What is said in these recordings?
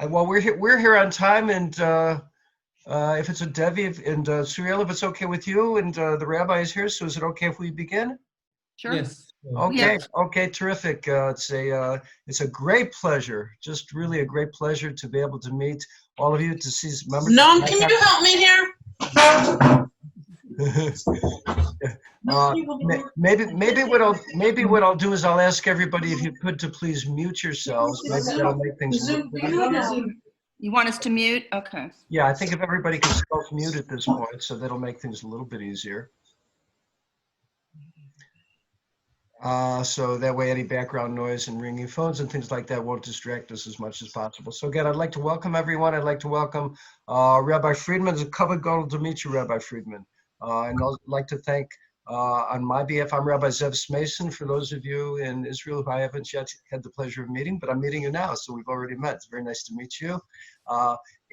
Well, we're here on time, and if it's a Devi and Suriel, if it's okay with you, and the rabbi is here, so is it okay if we begin? Sure. Yes. Okay. Yes. Okay. Terrific. It's a great pleasure, just really a great pleasure to be able to meet all of you, to see members. No, can you help me here? Maybe what I'll do is I'll ask everybody if you could to please mute yourselves. Maybe that'll make things a little bit easier. You want us to mute? Okay. Yeah, I think if everybody can self-mute at this point, so that'll make things a little bit easier. So that way any background noise and ringing phones and things like that won't distract us as much as possible. So again, I'd like to welcome everyone. I'd like to welcome Rabbi Friedman. It's a covered goal to meet you, Rabbi Friedman. And I'd like to thank, on my behalf, I'm Rabbi Zev Mason. For those of you in Israel who I haven't yet had the pleasure of meeting, but I'm meeting you now, so we've already met. It's very nice to meet you.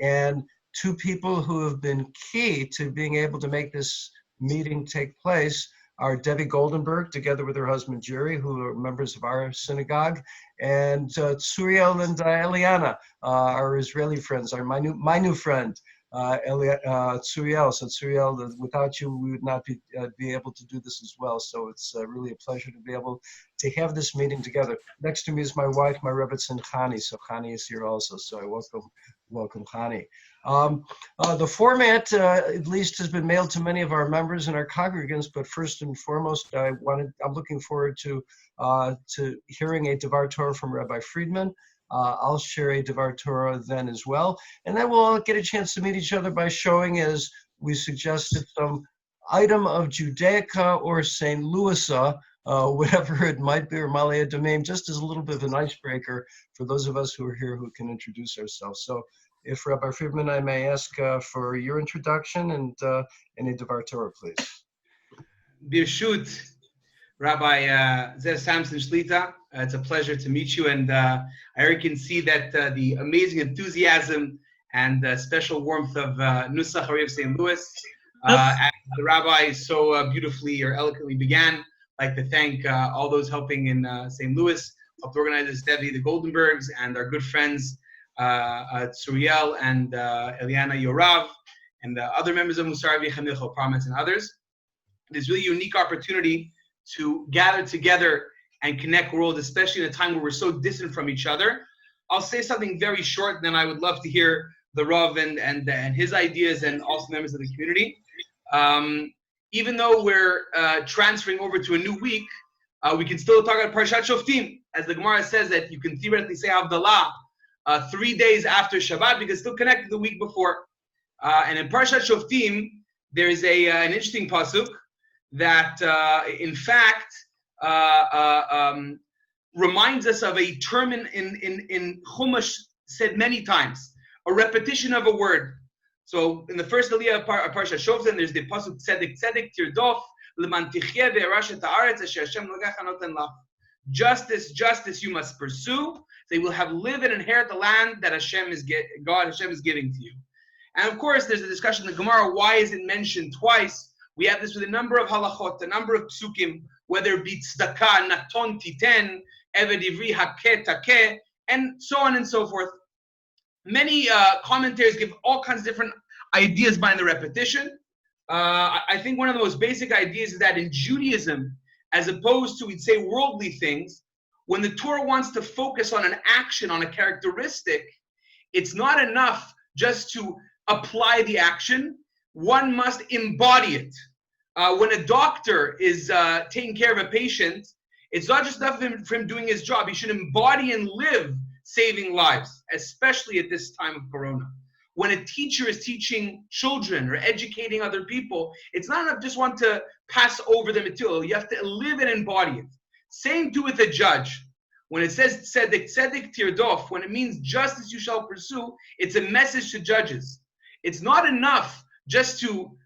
And two people who have been key to being able to make this meeting take place are Debbie Goldenberg, together with her husband Jerry, who are members of our synagogue, and Tsuriel and Eliana, our Israeli friends, are my new friend, Tsuriel. So Tsuriel, without you, we would not be able to do this as well. So it's really a pleasure to be able to have this meeting together. Next to me is my wife, my Rebbetzin Chani. So Chani is here also. So I welcome Chani. The format, at least, has been mailed to many of our members and our congregants. But first and foremost, I'm looking forward to hearing a Devar Torah from Rabbi Friedman. I'll share a Devar Torah then as well, and then we'll all get a chance to meet each other by showing, as we suggested, some item of Judaica or St. Louisa, whatever it might be, or Malay Adumim, just as a little bit of an icebreaker for those of us who are here who can introduce ourselves. So, if Rabbi Friedman, I may ask for your introduction and any Devar Torah, please. Birshut, Rabbi Zev Samson Shlita, it's a pleasure to meet you, and I already can see that the amazing enthusiasm and special warmth of Musar Avicha of St. Louis, as the rabbi so beautifully or eloquently began. I'd like to thank all those helping in St. Louis, helped organize this, Debbie, the Goldenbergs, and our good friends Tsuriel and Eliana Yorav, and other members of Musar Avicha Shul, Promise, and others. This really unique opportunity to gather together and connect world, especially in a time where we're so distant from each other. I'll say something very short, and then I would love to hear the Rav and his ideas, and also members of the community. Even though we're transferring over to a new week, we can still talk about Parshat Shoftim, as the Gemara says that you can theoretically say Havdalah 3 days after Shabbat, because it's still connected to the week before. And in Parshat Shoftim, there is an interesting pasuk that, in fact, reminds us of a term in Chumash said many times, a repetition of a word. So in the first aliyah of Parshat Shoftim, there's the pasuk Tzedek Tzedek Tirdof Leman Tichye Ve'arash Et Haaretz Asher Hashem Elokecha Noten Lach. Justice, justice you must pursue. They will have live and inherit the land that Hashem is giving to you. And of course, there's a discussion in the Gemara, why is it mentioned twice? We have this with a number of halachot, a number of psukim, whether it be tzedakah, naton titen, eved ivri hakeh takeh, and so on and so forth. Many commentators give all kinds of different ideas behind the repetition. I think one of the most basic ideas is that in Judaism, as opposed to, we'd say, worldly things, when the Torah wants to focus on an action, on a characteristic, it's not enough just to apply the action. One must embody it. When a doctor is taking care of a patient, it's not just enough for him doing his job. He should embody and live saving lives, especially at this time of Corona. When a teacher is teaching children or educating other people, it's not enough just want to pass over the material. You have to live and embody it. Same too with a judge. When it says tzedek tzedek tirdof, when it means justice you shall pursue, it's a message to judges. It's not enough just to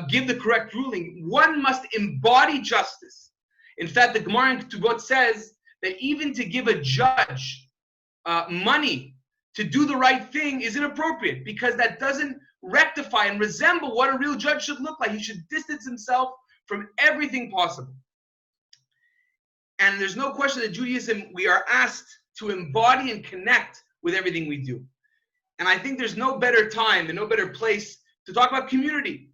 give the correct ruling. One must embody justice. In fact, the Gemara in Ketubot says that even to give a judge money to do the right thing is inappropriate, because that doesn't rectify and resemble what a real judge should look like. He should distance himself from everything possible. And there's no question that Judaism, we are asked to embody and connect with everything we do. And I think there's no better time and no better place to talk about community.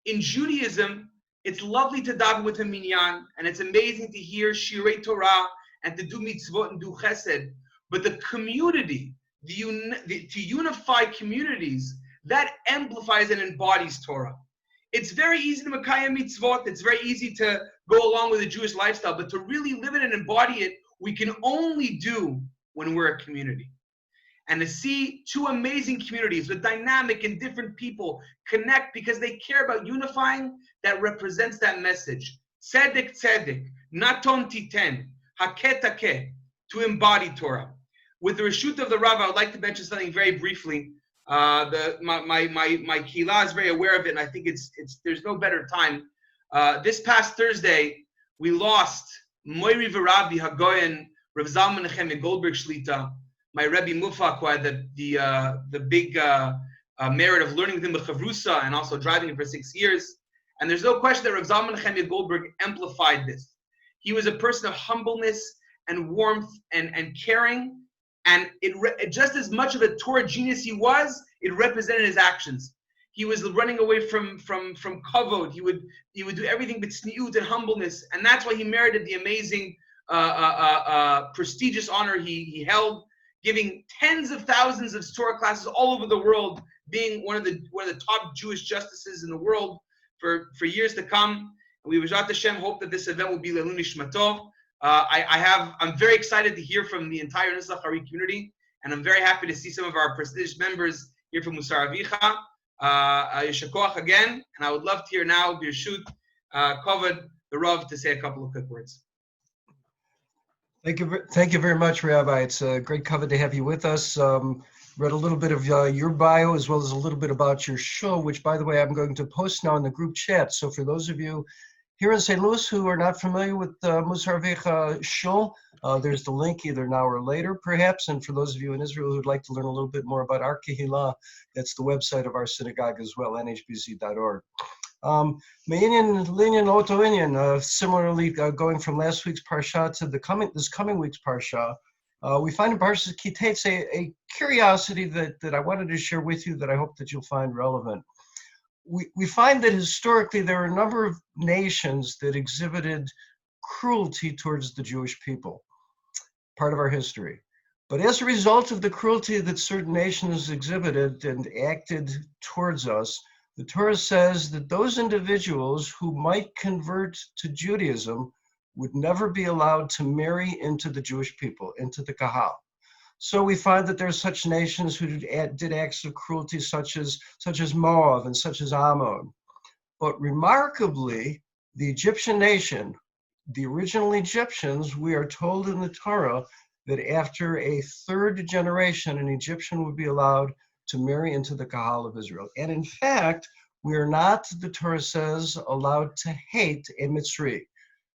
In Judaism, it's lovely to daven with a minyan, and it's amazing to hear Shirei Torah and to do mitzvot and do chesed. But the community, to unify communities, that amplifies and embodies Torah. It's very easy to makayem mitzvot. It's very easy to go along with the Jewish lifestyle, but to really live it and embody it, we can only do when we're a community. And to see two amazing communities with dynamic and different people connect because they care about unifying, that represents that message. Tzedek, tzedek, naton titen, hakeh takeh, to embody Torah. With the reshut of the Rav, I would like to mention something very briefly. My kihila is very aware of it, and I think there's no better time. This past Thursday, we lost Moiri V'Rabi Hagoyen Rav Zalman Nechemia Goldberg Shlita, my Rebbe Mufak, who had the big merit of learning with him b'chavrusa and also driving him for 6 years. And there's no question that Rav Zalman Nechemia Goldberg amplified this. He was a person of humbleness and warmth and caring. And it just as much of a Torah genius he was, it represented his actions. He was running away from kavod. He would do everything but tzniut and humbleness, and that's why he merited the amazing, prestigious honor he held, giving tens of thousands of Torah classes all over the world, being one of the top Jewish justices in the world for years to come. And we B'ezrat Hashem hope that this event will be Leilui Nishmato. I'm very excited to hear from the entire Nusach Hari community, and I'm very happy to see some of our prestigious members here from Musar Avicha. Yesher koach again, and I would love to hear now, Birshut, Kovod, the Rav, to say a couple of quick words. Thank you very much, Rabbi. It's a great cover to have you with us. Read a little bit of your bio as well as a little bit about your show, which, by the way, I'm going to post now in the group chat. So for those of you here in St. Louis who are not familiar with Musar Avicha Shul, there's the link either now or later, perhaps. And for those of you in Israel who'd like to learn a little bit more about our Kehillah, that's the website of our synagogue as well, NHBZ.org. Me'inyan linyan oto inyan, similarly, going from last week's parsha to this coming week's parsha, we find in Parshas Kitetz a curiosity that I wanted to share with you that I hope that you'll find relevant. We find that historically there are a number of nations that exhibited cruelty towards the Jewish people, part of our history. But as a result of the cruelty that certain nations exhibited and acted towards us, the Torah says that those individuals who might convert to Judaism would never be allowed to marry into the Jewish people, into the Kahal. So we find that there are such nations who did acts of cruelty such as Moab and such as Ammon. But remarkably, the Egyptian nation, the original Egyptians, we are told in the Torah that after a third generation, an Egyptian would be allowed to marry into the Kahal of Israel. And in fact, we are not, the Torah says, allowed to hate a Mitzri.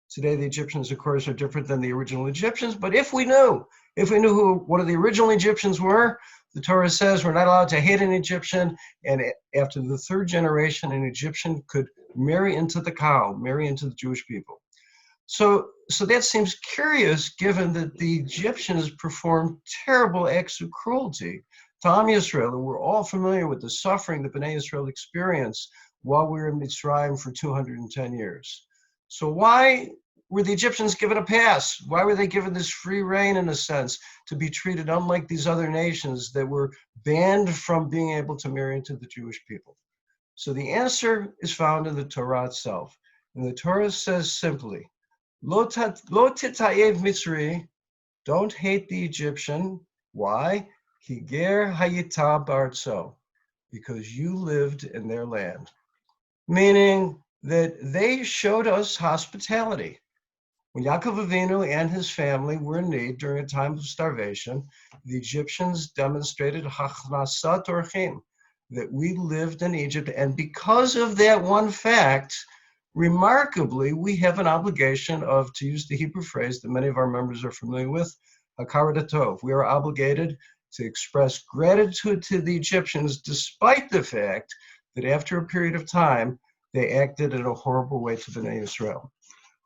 Today, the Egyptians, of course, are different than the original Egyptians, but if we knew who one of the original Egyptians were, the Torah says we're not allowed to hate an Egyptian, and after the third generation, an Egyptian could marry into the Kahal, marry into the Jewish people. So that seems curious, given that the Egyptians performed terrible acts of cruelty to Am Yisrael, and we're all familiar with the suffering that Bnei Yisrael experienced while we were in Mitzrayim for 210 years. So why were the Egyptians given a pass? Why were they given this free rein, in a sense, to be treated unlike these other nations that were banned from being able to marry into the Jewish people? So the answer is found in the Torah itself. And the Torah says simply, Lo titayev Mitzri, don't hate the Egyptian. Why? Higer hayita bartzo, because you lived in their land. Meaning that they showed us hospitality. When Yaakov Avinu and his family were in need during a time of starvation, the Egyptians demonstrated hachnasat orchim, that we lived in Egypt. And because of that one fact, remarkably, we have an obligation of, to use the Hebrew phrase that many of our members are familiar with, hakarat tov. We are obligated to express gratitude to the Egyptians, despite the fact that after a period of time, they acted in a horrible way to Bnei Yisrael.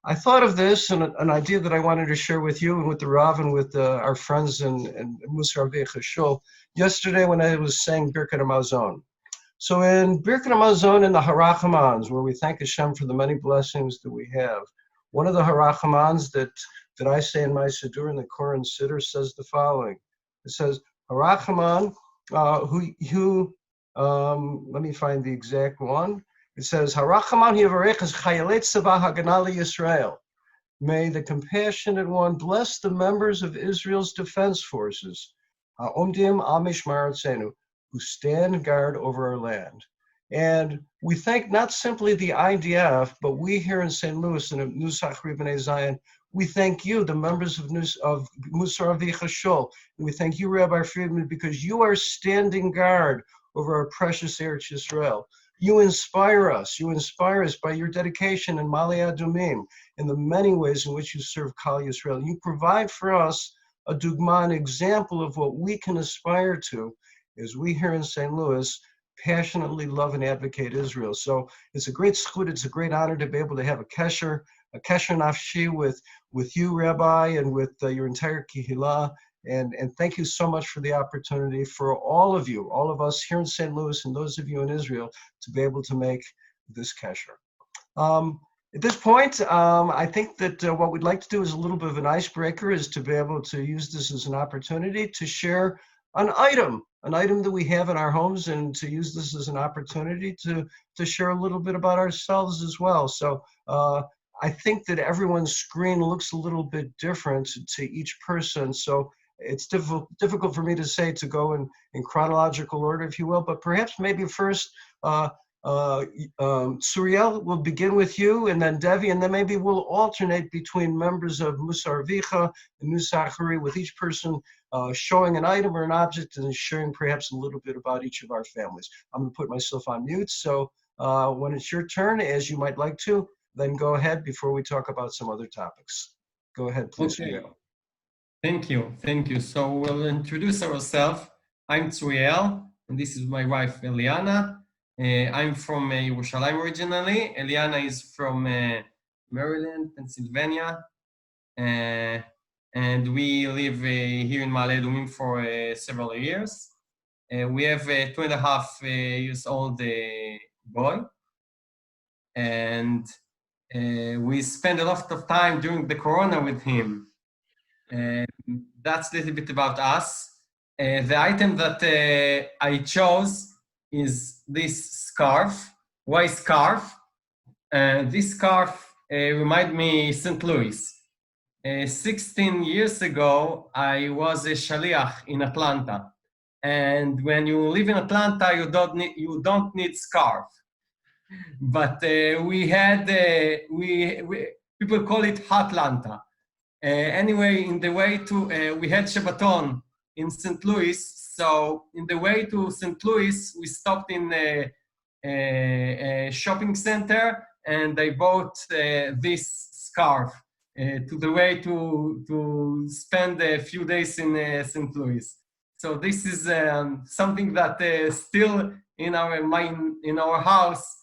I thought of this and an idea that I wanted to share with you and with the Rav and with our friends in Musar Avicha Shul yesterday when I was saying Birkat HaMazon. So in Birkat HaMazon in the Harachamans, where we thank Hashem for the many blessings that we have, one of the Harachamans that I say in my Siddur, in the Koran Siddur, says the following. It says, Harachaman, let me find the exact one. It says, Harachaman Yivarechas Chayalet Tzavah Haganah Yisrael. May the compassionate one bless the members of Israel's defense forces, Ha'omdim Al Mishmar Atzenu, who stand guard over our land. And we thank not simply the IDF, but we here in St. Louis and at Nusach B'nai Zion, we thank you, the members of Musar Avicha Shul. And we thank you, Rabbi Friedman, because you are standing guard over our precious Eretz Yisrael. You inspire us by your dedication in Mali Adumim, in the many ways in which you serve Kal Yisrael. You provide for us a dugma, an example of what we can aspire to as we here in St. Louis passionately love and advocate Israel. So it's a great schut, it's a great honor to be able to have a kesher nafshi with you, Rabbi, and with your entire kihila. And thank you so much for the opportunity for all of you, all of us here in St. Louis and those of you in Israel to be able to make this kesher. At this point, I think that what we'd like to do is a little bit of an icebreaker, is to be able to use this as an opportunity to share an item that we have in our homes, and to use this as an opportunity to share a little bit about ourselves as well. So I think that everyone's screen looks a little bit different to each person. So it's difficult for me to say to go in chronological order, if you will, but perhaps maybe first, Suriel, we'll begin with you, and then Devi, and then maybe we'll alternate between members of Musar Avicha and Nusachari, with each person showing an item or an object and sharing perhaps a little bit about each of our families. I'm going to put myself on mute, so when it's your turn, as you might like to, then go ahead before we talk about some other topics. Go ahead, please. Okay. Thank you. So we'll introduce ourselves. I'm Tzuriel, and this is my wife, Eliana. I'm from Yerushalayim originally. Eliana is from Maryland, Pennsylvania. And we live here in Ma'ale Adumim for several years. We have a 2.5 years old boy. And we spend a lot of time during the Corona with him. That's a little bit about us. The item that I chose is this scarf. Why scarf? This scarf reminds me St. Louis. 16 years ago, I was a shaliach in Atlanta. And when you live in Atlanta, you don't need scarf. But we had, people call it Hotlanta. Anyway, in the way to, we had Shabbaton in St. Louis. So in the way to St. Louis, we stopped in a shopping center, and I bought this scarf to the way to spend a few days in St. Louis. So this is something that still in our mind, in our house,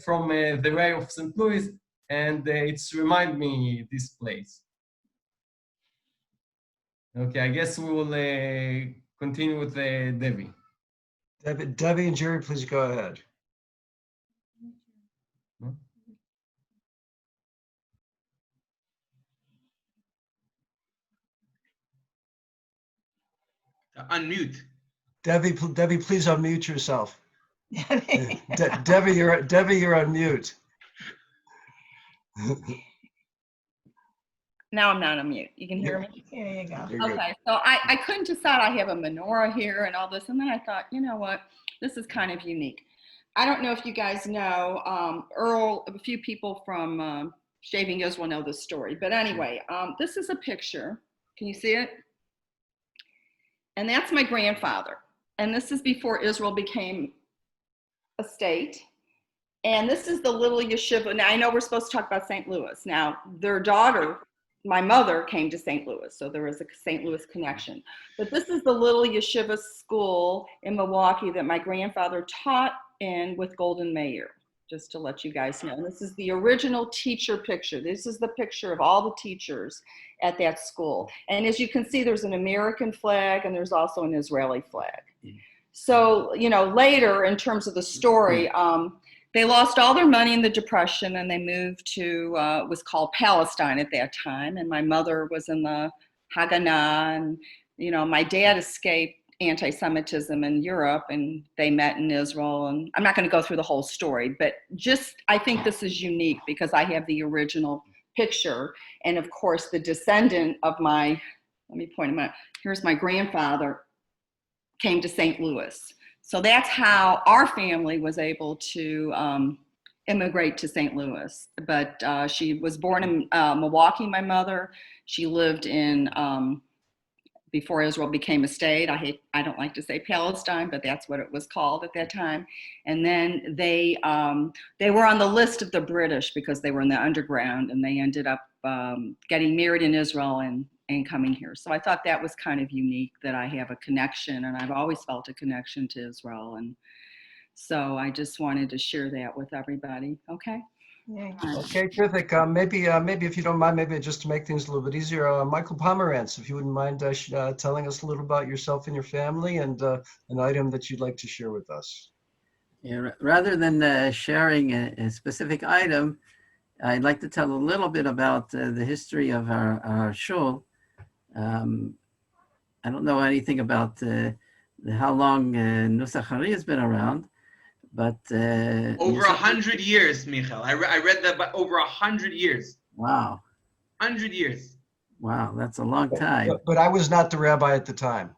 from the way of St. Louis, and it's remind me this place. Okay, I guess we will continue with Debbie. Debbie and Jerry, please go ahead. Unmute. Debbie, please unmute yourself. Debbie, you're on mute. Now I'm not on mute. You can hear me? There you go. You're good. Okay, so I couldn't decide. I have a menorah here and all this, and then I thought, you know what? This is kind of unique. I don't know if you guys know, Earl, a few people from Shaving Israel know this story, but anyway, this is a picture. Can you see it? And that's my grandfather. And this is before Israel became a state. And this is the little yeshiva. Now, I know we're supposed to talk about St. Louis. Now, their daughter, my mother, came to St. Louis, so there is a St. Louis connection. But this is the little yeshiva school in Milwaukee that my grandfather taught in with Golden Mayer. just to let you guys know. And this is the original teacher picture. This is the picture of all the teachers at that school. And as you can see, there's an American flag and there's also an Israeli flag. So, you know, later in terms of the story, they lost all their money in the Depression and they moved to, was called Palestine at that time. And my mother was in the Haganah, and, you know, my dad escaped anti-Semitism in Europe and they met in Israel. And I'm not going to go through the whole story, but just, I think this is unique because I have the original picture. And of course, the descendant of my, let me point him out, here's my grandfather, came to St. Louis. So that's how our family was able to immigrate to St. Louis. But she was born in Milwaukee, my mother. She lived in, before Israel became a state, I don't like to say Palestine, but that's what it was called at that time. And then they were on the list of the British because they were in the underground, and they ended up getting married in Israel and coming here. So I thought that was kind of unique that I have a connection, and I've always felt a connection to Israel. And so I just wanted to share that with everybody. Okay. Okay, terrific. Maybe if you don't mind, maybe just to make things a little bit easier, Michael Pomerantz, if you wouldn't mind telling us a little about yourself and your family and an item that you'd like to share with us. Yeah, rather than sharing a specific item, I'd like to tell a little bit about the history of our shul. I don't know anything about how long Nusach Hari has been around, but over 100 years, Michael. I read that, but over 100 years. Wow. 100 years. Wow, that's a long time. But I was not the rabbi at the time.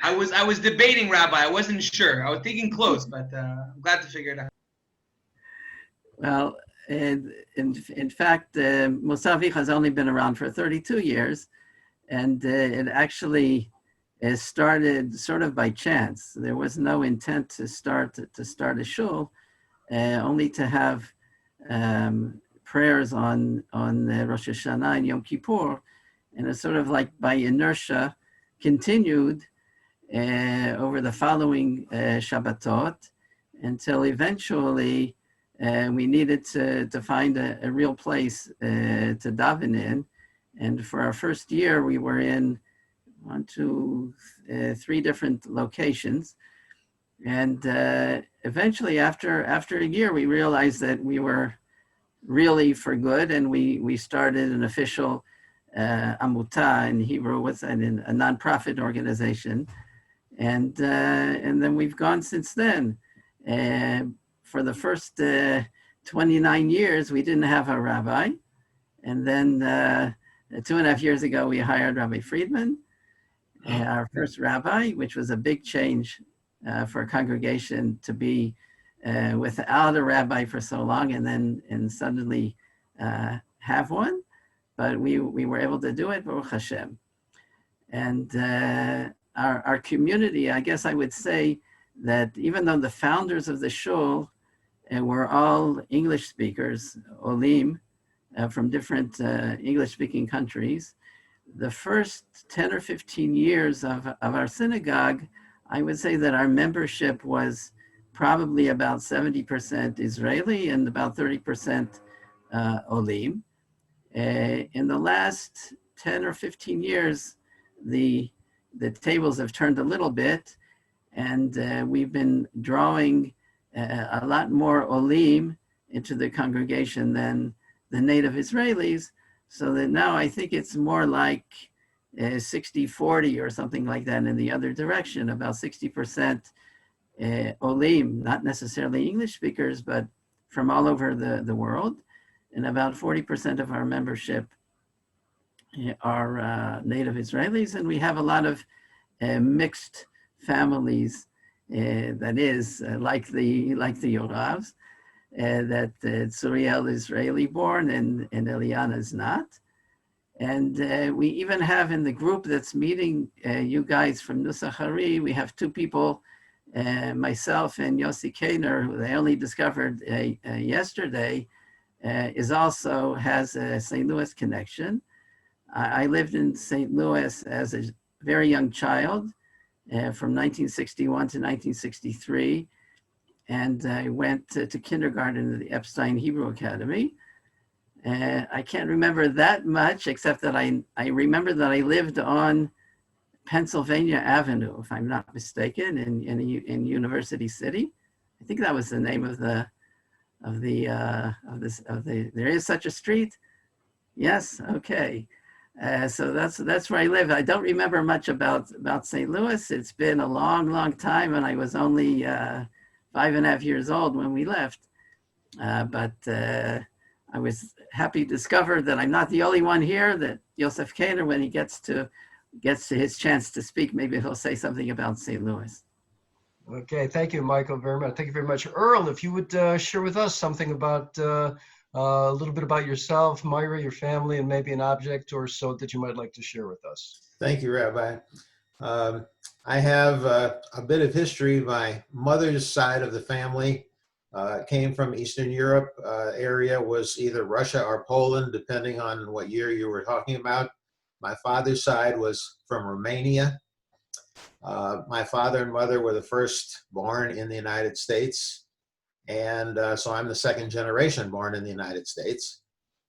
I was debating, Rabbi. I wasn't sure. I was thinking close, but I'm glad to figure it out. Well, in fact, Musar Avicha has only been around for 32 years, and it actually started sort of by chance. There was no intent to start a shul, only to have prayers on Rosh Hashanah and Yom Kippur, and it's sort of like by inertia continued over the following Shabbatot until eventually we needed to find a real place to daven in. And for our first year, we were in 3 different locations. And eventually, after a year, we realized that we were really for good, and we started an official amuta in Hebrew, was a nonprofit organization. And then we've gone since then. For the first 29 years, we didn't have a rabbi. And then 2.5 years ago, we hired Rabbi Friedman, our first rabbi, which was a big change for a congregation to be without a rabbi for so long and suddenly have one. But we were able to do it, Baruch Hashem. And our community, I guess I would say that even though the founders of the shul were all English speakers, Olim, from different English-speaking countries, the first 10 or 15 years of our synagogue, I would say that our membership was probably about 70% Israeli and about 30% Olim. In the last 10 or 15 years, the tables have turned a little bit, and we've been drawing a lot more Olim into the congregation than the native Israelis, so that now I think it's more like 60-40 or something like that in the other direction, about 60% Olim, not necessarily English speakers, but from all over the world, and about 40% of our membership are native Israelis, and we have a lot of mixed families, that is like the Yoravs, that Tsuriel is Israeli born and Eliana is not. And we even have in the group that's meeting you guys from Nusach Hari, we have 2 people, myself and Yossi Kainer, who they only discovered yesterday, has a St. Louis connection. I lived in St. Louis as a very young child, from 1961 to 1963. and I went to kindergarten at the Epstein Hebrew Academy. I can't remember that much, except that I remember that I lived on Pennsylvania Avenue, if I'm not mistaken, in University City. I think that was the name of there is such a street. Yes, okay. So that's where I live. I don't remember much about St. Louis. It's been a long time, and I was only 5.5 years old when we left. But I was happy to discover that I'm not the only one here, that Yosef Kaner, when he gets to his chance to speak, maybe he'll say something about St. Louis. Okay, thank you, Michael, very much. Thank you very much. Earl, if you would share with us something about a little bit about yourself, Myra, your family, and maybe an object or so that you might like to share with us. Thank you, Rabbi. I have a bit of history. My mother's side of the family came from Eastern Europe. Area was either Russia or Poland, depending on what year you were talking about. My father's side was from Romania. My father and mother were the first born in the United States. And so I'm the second generation born in the United States.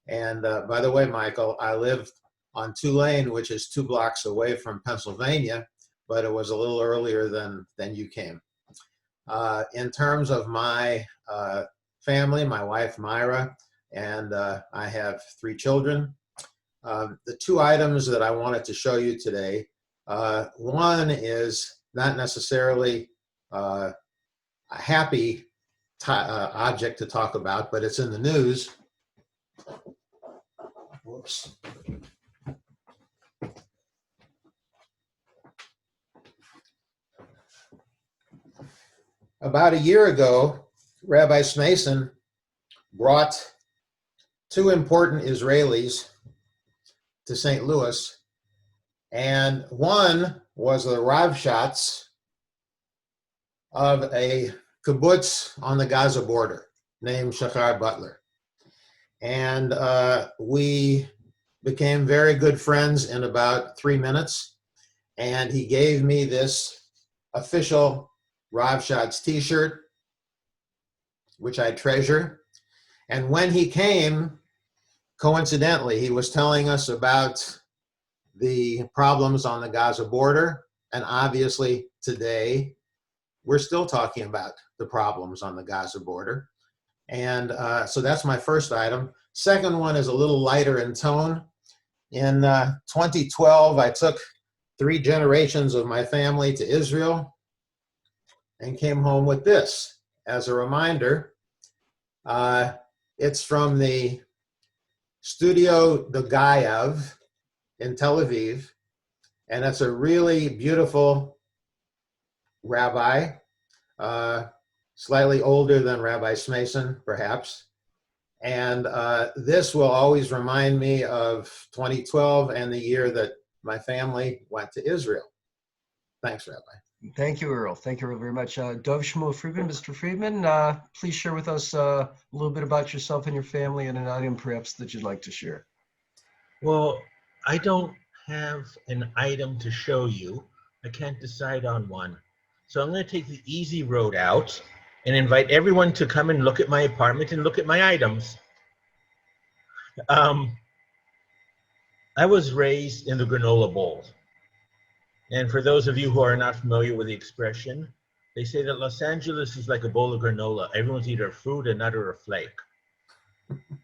And by the way, Michael, I lived on Tulane, which is 2 blocks away from Pennsylvania, but it was a little earlier than you came. In terms of my family, my wife, Myra, and I have 3 children. The 2 items that I wanted to show you today, one is not necessarily a happy object to talk about, but it's in the news. Whoops. About a year ago, Rabbi Smason brought 2 important Israelis to St. Louis, and one was the Rav Shots of a kibbutz on the Gaza border named Shachar Butler. And we became very good friends in about 3 minutes, and he gave me this official Rav Shots t-shirt, which I treasure. And when he came, coincidentally, he was telling us about the problems on the Gaza border. And obviously today, we're still talking about the problems on the Gaza border. And so that's my first item. Second one is a little lighter in tone. In 2012, I took 3 generations of my family to Israel and came home with this as a reminder. It's from the Studio Dogayev in Tel Aviv, and it's a really beautiful rabbi, slightly older than Rabbi Smason, perhaps. And this will always remind me of 2012 and the year that my family went to Israel. Thanks, Rabbi. Thank you, Earl. Thank you, Earl, very much. Dov Shmuel Friedman, Mr. Friedman, please share with us a little bit about yourself and your family and an item perhaps that you'd like to share. Well, I don't have an item to show you. I can't decide on one. So I'm going to take the easy road out and invite everyone to come and look at my apartment and look at my items. I was raised in the granola bowl. And for those of you who are not familiar with the expression, they say that Los Angeles is like a bowl of granola. Everyone's either a fruit, a nut, or a flake.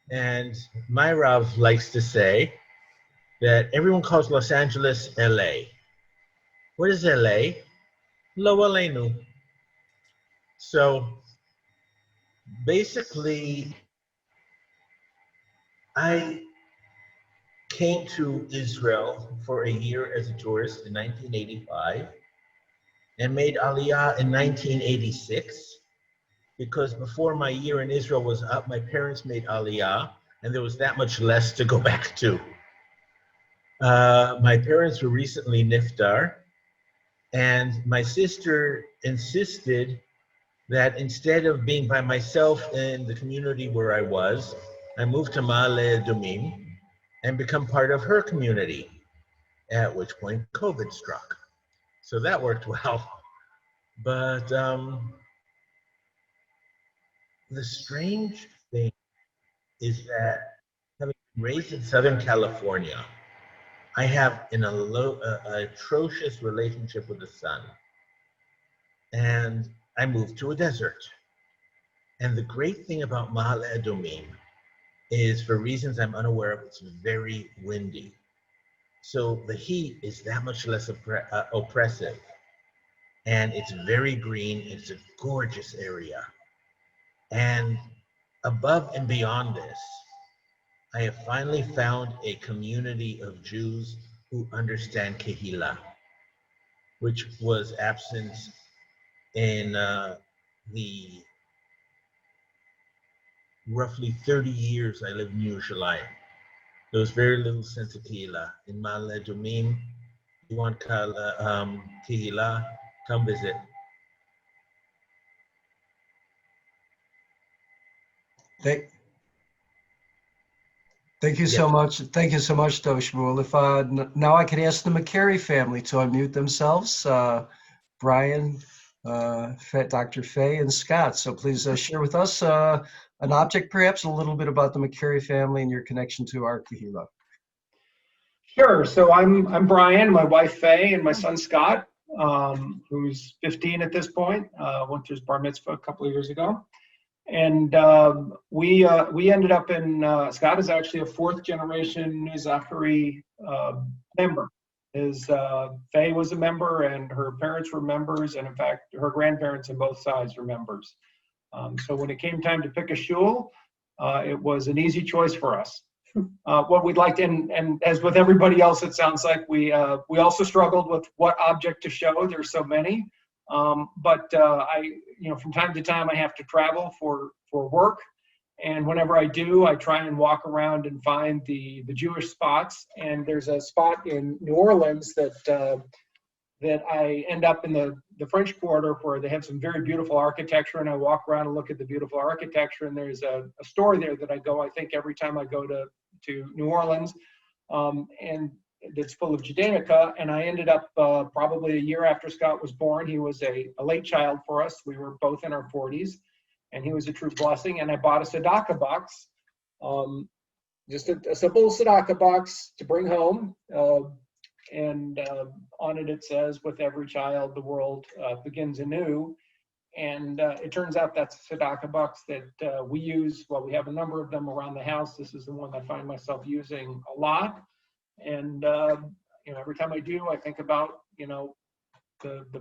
And my Rav likes to say that everyone calls Los Angeles LA. What is LA? Lo Aleinu. So basically, I came to Israel for a year as a tourist in 1985 and made Aliyah in 1986 because before my year in Israel was up, my parents made Aliyah and there was that much less to go back to. My parents were recently niftar, and my sister insisted that instead of being by myself in the community where I was, I moved to Ma'ale Adumim and become part of her community, at which point COVID struck. So that worked well. But The strange thing is that having been raised in Southern California, I have an atrocious relationship with the sun. And I moved to a desert. And the great thing about Ma'ale Adumim is, for reasons I'm unaware of, it's very windy. So the heat is that much less oppressive. And it's very green. It's a gorgeous area. And above and beyond this, I have finally found a community of Jews who understand Kehillah, which was absent in the roughly 30 years I lived in Yerushalayim. There was very little sense of Kehillah. In Ma'ale Adumim, you want Kehillah, come visit. Thank you so much. Thank you so much, Shmuel. If now I can ask the McCary family to unmute themselves. Brian, Dr. Fay, and Scott. So please share with us an object, perhaps a little bit about the McCary family and your connection to our Kehillah. Sure. So I'm Brian, my wife Fay, and my son Scott, who's 15 at this point. Went through his bar mitzvah a couple of years ago. And we ended up in, Scott is actually a fourth generation Zachary member. His Faye was a member, and her parents were members, and in fact, her grandparents on both sides were members. So when it came time to pick a shul, it was an easy choice for us. What we'd like to, and as with everybody else, it sounds like we also struggled with what object to show. There's so many. But from time to time, I have to travel for work. And whenever I do, I try and walk around and find the Jewish spots. And there's a spot in New Orleans that I end up in the French Quarter, where they have some very beautiful architecture. And I walk around and look at the beautiful architecture. And there's a store there that I go, I think, every time I go to New Orleans. And that's full of Judaica, and I ended up probably a year after Scott was born. He was a late child for us. We were both in our 40s, and he was a true blessing. And I bought a tzedakah box, just a simple tzedakah box to bring home. And on it says, "With every child, the world begins anew." And it turns out that's a tzedakah box that we use. Well, we have a number of them around the house. This is the one I find myself using a lot. And every time I do, I think about the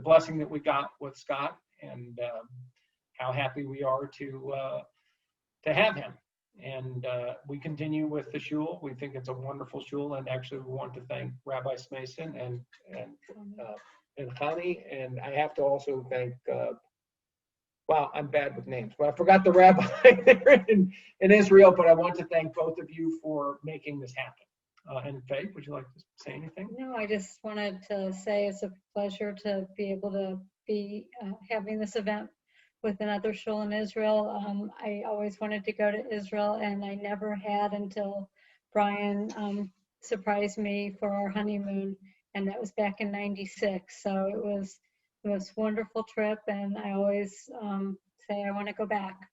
blessing that we got with Scott, and how happy we are to have him. And we continue with the shul. We think it's a wonderful shul, and actually we want to thank Rabbi Smason and Hani. And I have to also thank. Wow, I'm bad with names. Well, I forgot the rabbi there in Israel, but I want to thank both of you for making this happen. And Faye, would you like to say anything? No, I just wanted to say it's a pleasure to be able to be having this event with another shul in Israel. I always wanted to go to Israel, and I never had until Brian surprised me for our honeymoon, and that was back in '96. So it was a wonderful trip, and I always say I want to go back.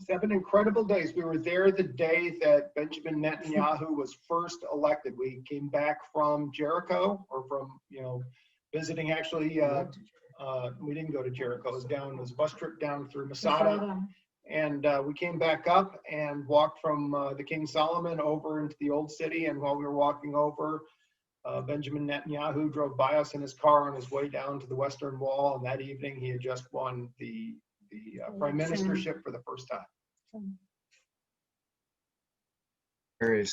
7 incredible days. We were there the day that Benjamin Netanyahu was first elected. We came back from Jericho, or from, visiting actually. We didn't go to Jericho. It was a bus trip down through Masada. And we came back up and walked from the King Solomon over into the old city. And while we were walking over, Benjamin Netanyahu drove by us in his car on his way down to the Western Wall. And that evening, he had just won the prime ministership for the first time. I'd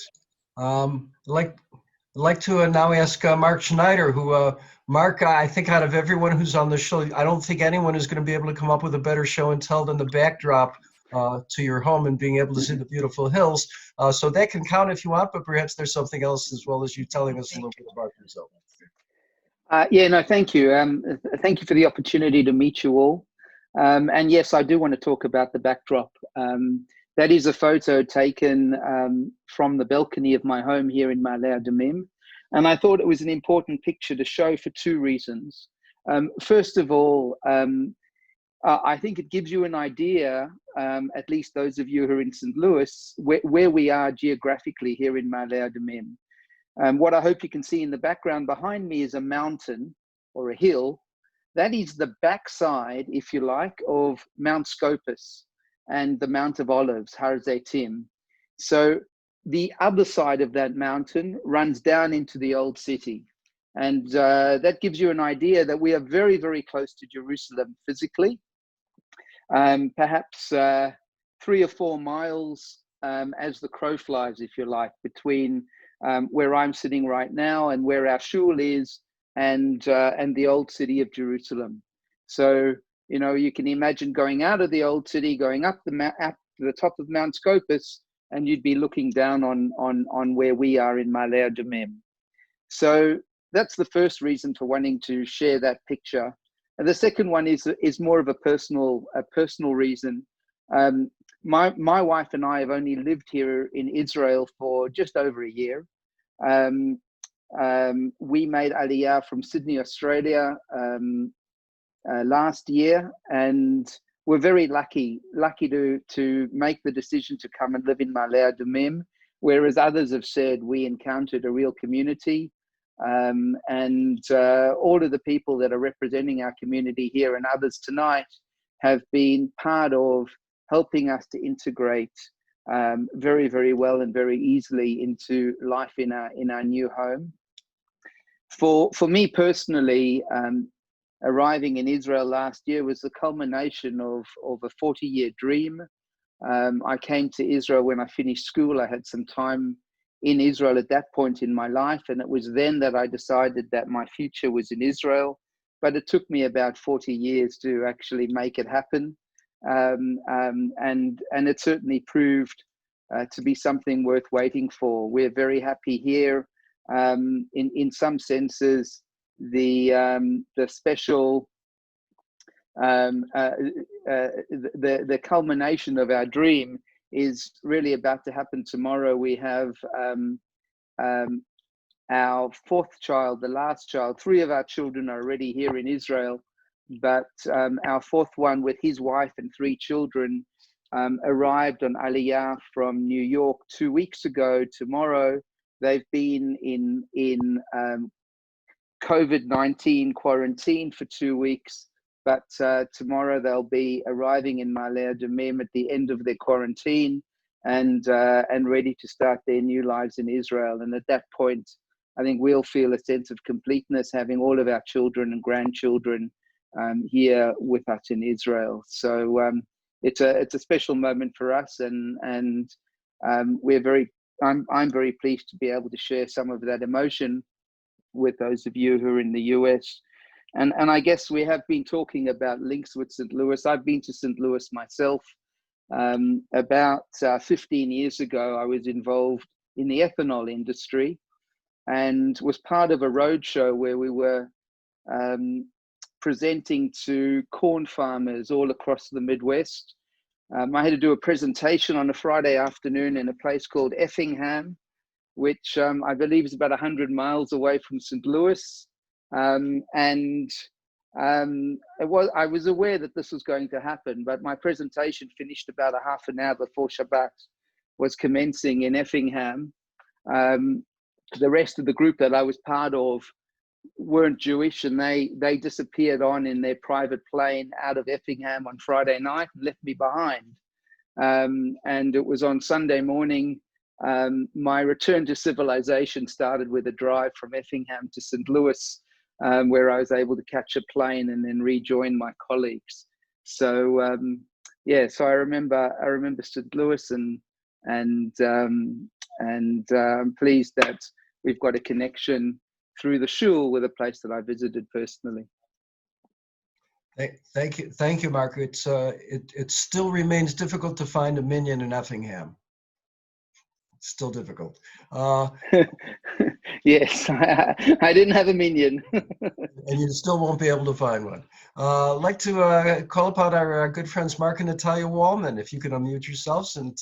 like to now ask Mark Schneider, who, Mark, I think out of everyone who's on the show, I don't think anyone is going to be able to come up with a better show and tell than the backdrop to your home and being able to see the beautiful hills. So that can count if you want, but perhaps there's something else as well as you telling us a little bit about yourself. Thank you. Thank you for the opportunity to meet you all. And yes, I do want to talk about the backdrop. That is a photo taken from the balcony of my home here in Ma'ale Adumim. And I thought it was an important picture to show for two reasons. First of all, I think it gives you an idea, at least those of you who are in St. Louis, where we are geographically here in Ma'ale Adumim. What I hope you can see in the background behind me is a mountain or a hill. That is the backside, if you like, of Mount Scopus and the Mount of Olives, Har Zeitim. So the other side of that mountain runs down into the old city. And that gives you an idea that we are very, very close to Jerusalem physically. Perhaps 3 or 4 miles as the crow flies, if you like, between where I'm sitting right now and where our shul is and the old city of Jerusalem. So, you know, you can imagine going out of the old city, going up to the top of Mount Scopus, and you'd be looking down on where we are in Ma'ale Adumim. So that's the first reason for wanting to share that picture. And the second one is more of a personal reason. My wife and I have only lived here in Israel for just over a year. We made Aliyah from Sydney, Australia last year, and we're very lucky to make the decision to come and live in Ma'ale Adumim, whereas others have said we encountered a real community. And all of the people that are representing our community here and others tonight have been part of helping us to integrate very, very well and very easily into life in our new home. For me personally, arriving in Israel last year was the culmination of a 40-year dream. I came to Israel when I finished school. I had some time in Israel at that point in my life, and it was then that I decided that my future was in Israel. But it took me about 40 years to actually make it happen, and it certainly proved to be something worth waiting for. We're very happy here. In some senses, the special the culmination of our dream is really about to happen tomorrow. We have our 4th child, the last child. 3 of our children are already here in Israel, but our 4th one with his wife and 3 children arrived on Aliyah from New York 2 weeks ago. Tomorrow, they've been in COVID-19 quarantine for 2 weeks. But tomorrow they'll be arriving in Ma'ale Adumim at the end of their quarantine and ready to start their new lives in Israel. And at that point, I think we'll feel a sense of completeness having all of our children and grandchildren here with us in Israel. So it's a special moment for us, and I'm very pleased to be able to share some of that emotion with those of you who are in the US. And I guess we have been talking about links with St. Louis. I've been to St. Louis myself. About 15 years ago, I was involved in the ethanol industry and was part of a roadshow where we were presenting to corn farmers all across the Midwest. I had to do a presentation on a Friday afternoon in a place called Effingham, which I believe is about 100 miles away from St. Louis. I was aware that this was going to happen, but my presentation finished about a half an hour before Shabbat was commencing in Effingham. The rest of the group that I was part of weren't Jewish, and they disappeared on in their private plane out of Effingham on Friday night and left me behind. And it was on Sunday morning. My return to civilization started with a drive from Effingham to St. Louis, where I was able to catch a plane and then rejoin my colleagues. So so I remember St. Louis, and I'm pleased that we've got a connection through the shul with a place that I visited personally. Thank you, Mark. It still remains difficult to find a minyan in Effingham. It's still difficult. Yes, I didn't have a minyan. And you still won't be able to find one. I'd like to call upon our good friends Mark and Natalia Wallman. If you could unmute yourselves and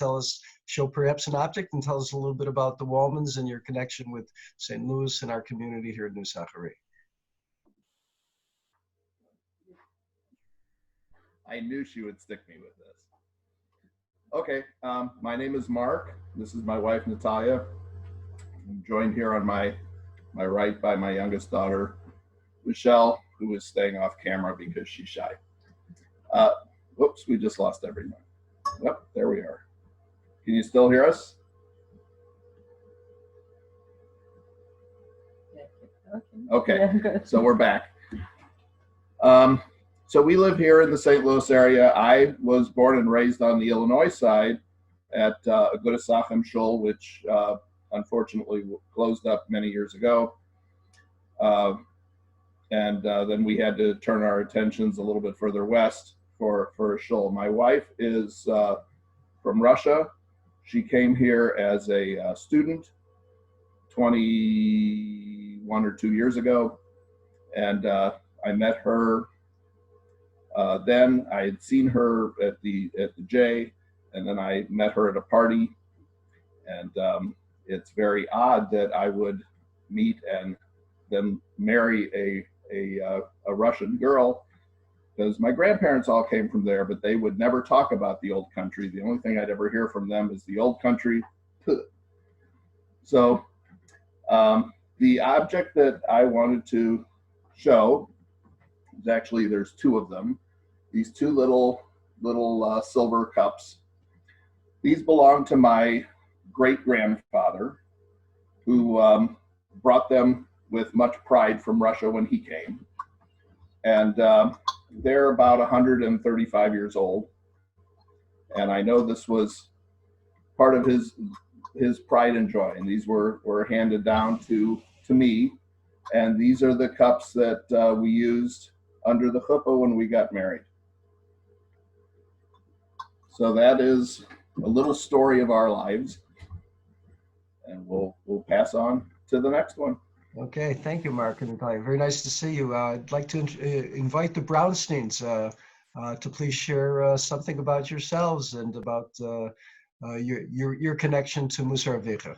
show perhaps an object and tell us a little bit about the Wallmans and your connection with St. Louis and our community here in New Sachari. I knew she would stick me with this. Okay, my name is Mark. This is my wife, Natalia. I'm joined here on my right by my youngest daughter, Michelle, who is staying off camera because she's shy. Whoops, we just lost everyone. Yep, there we are. Can you still hear us? Okay, so we're back. So we live here in the St. Louis area. I was born and raised on the Illinois side at Musar Avicha Shul, which unfortunately closed up many years ago. And then we had to turn our attentions a little bit further west for a shul. My wife is from Russia. She came here as a student 21 or 2 years ago, and I met her. Then I had seen her at the J, and then I met her at a party, and it's very odd that I would meet and then marry a Russian girl, because my grandparents all came from there, but they would never talk about the old country. The only thing I'd ever hear from them is the old country. So the object that I wanted to show is actually, there's two of them. These two little silver cups. These belong to my great-grandfather, who brought them with much pride from Russia when he came. And they're about 135 years old. And I know this was part of his pride and joy. And these were handed down to me. And these are the cups that we used under the chuppah when we got married. So that is a little story of our lives. And we'll pass on to the next one. Okay, thank you, Mark and Natalia. Very nice to see you. I'd like to invite the Brownsteins to please share something about yourselves and about your connection to Musar Avicha.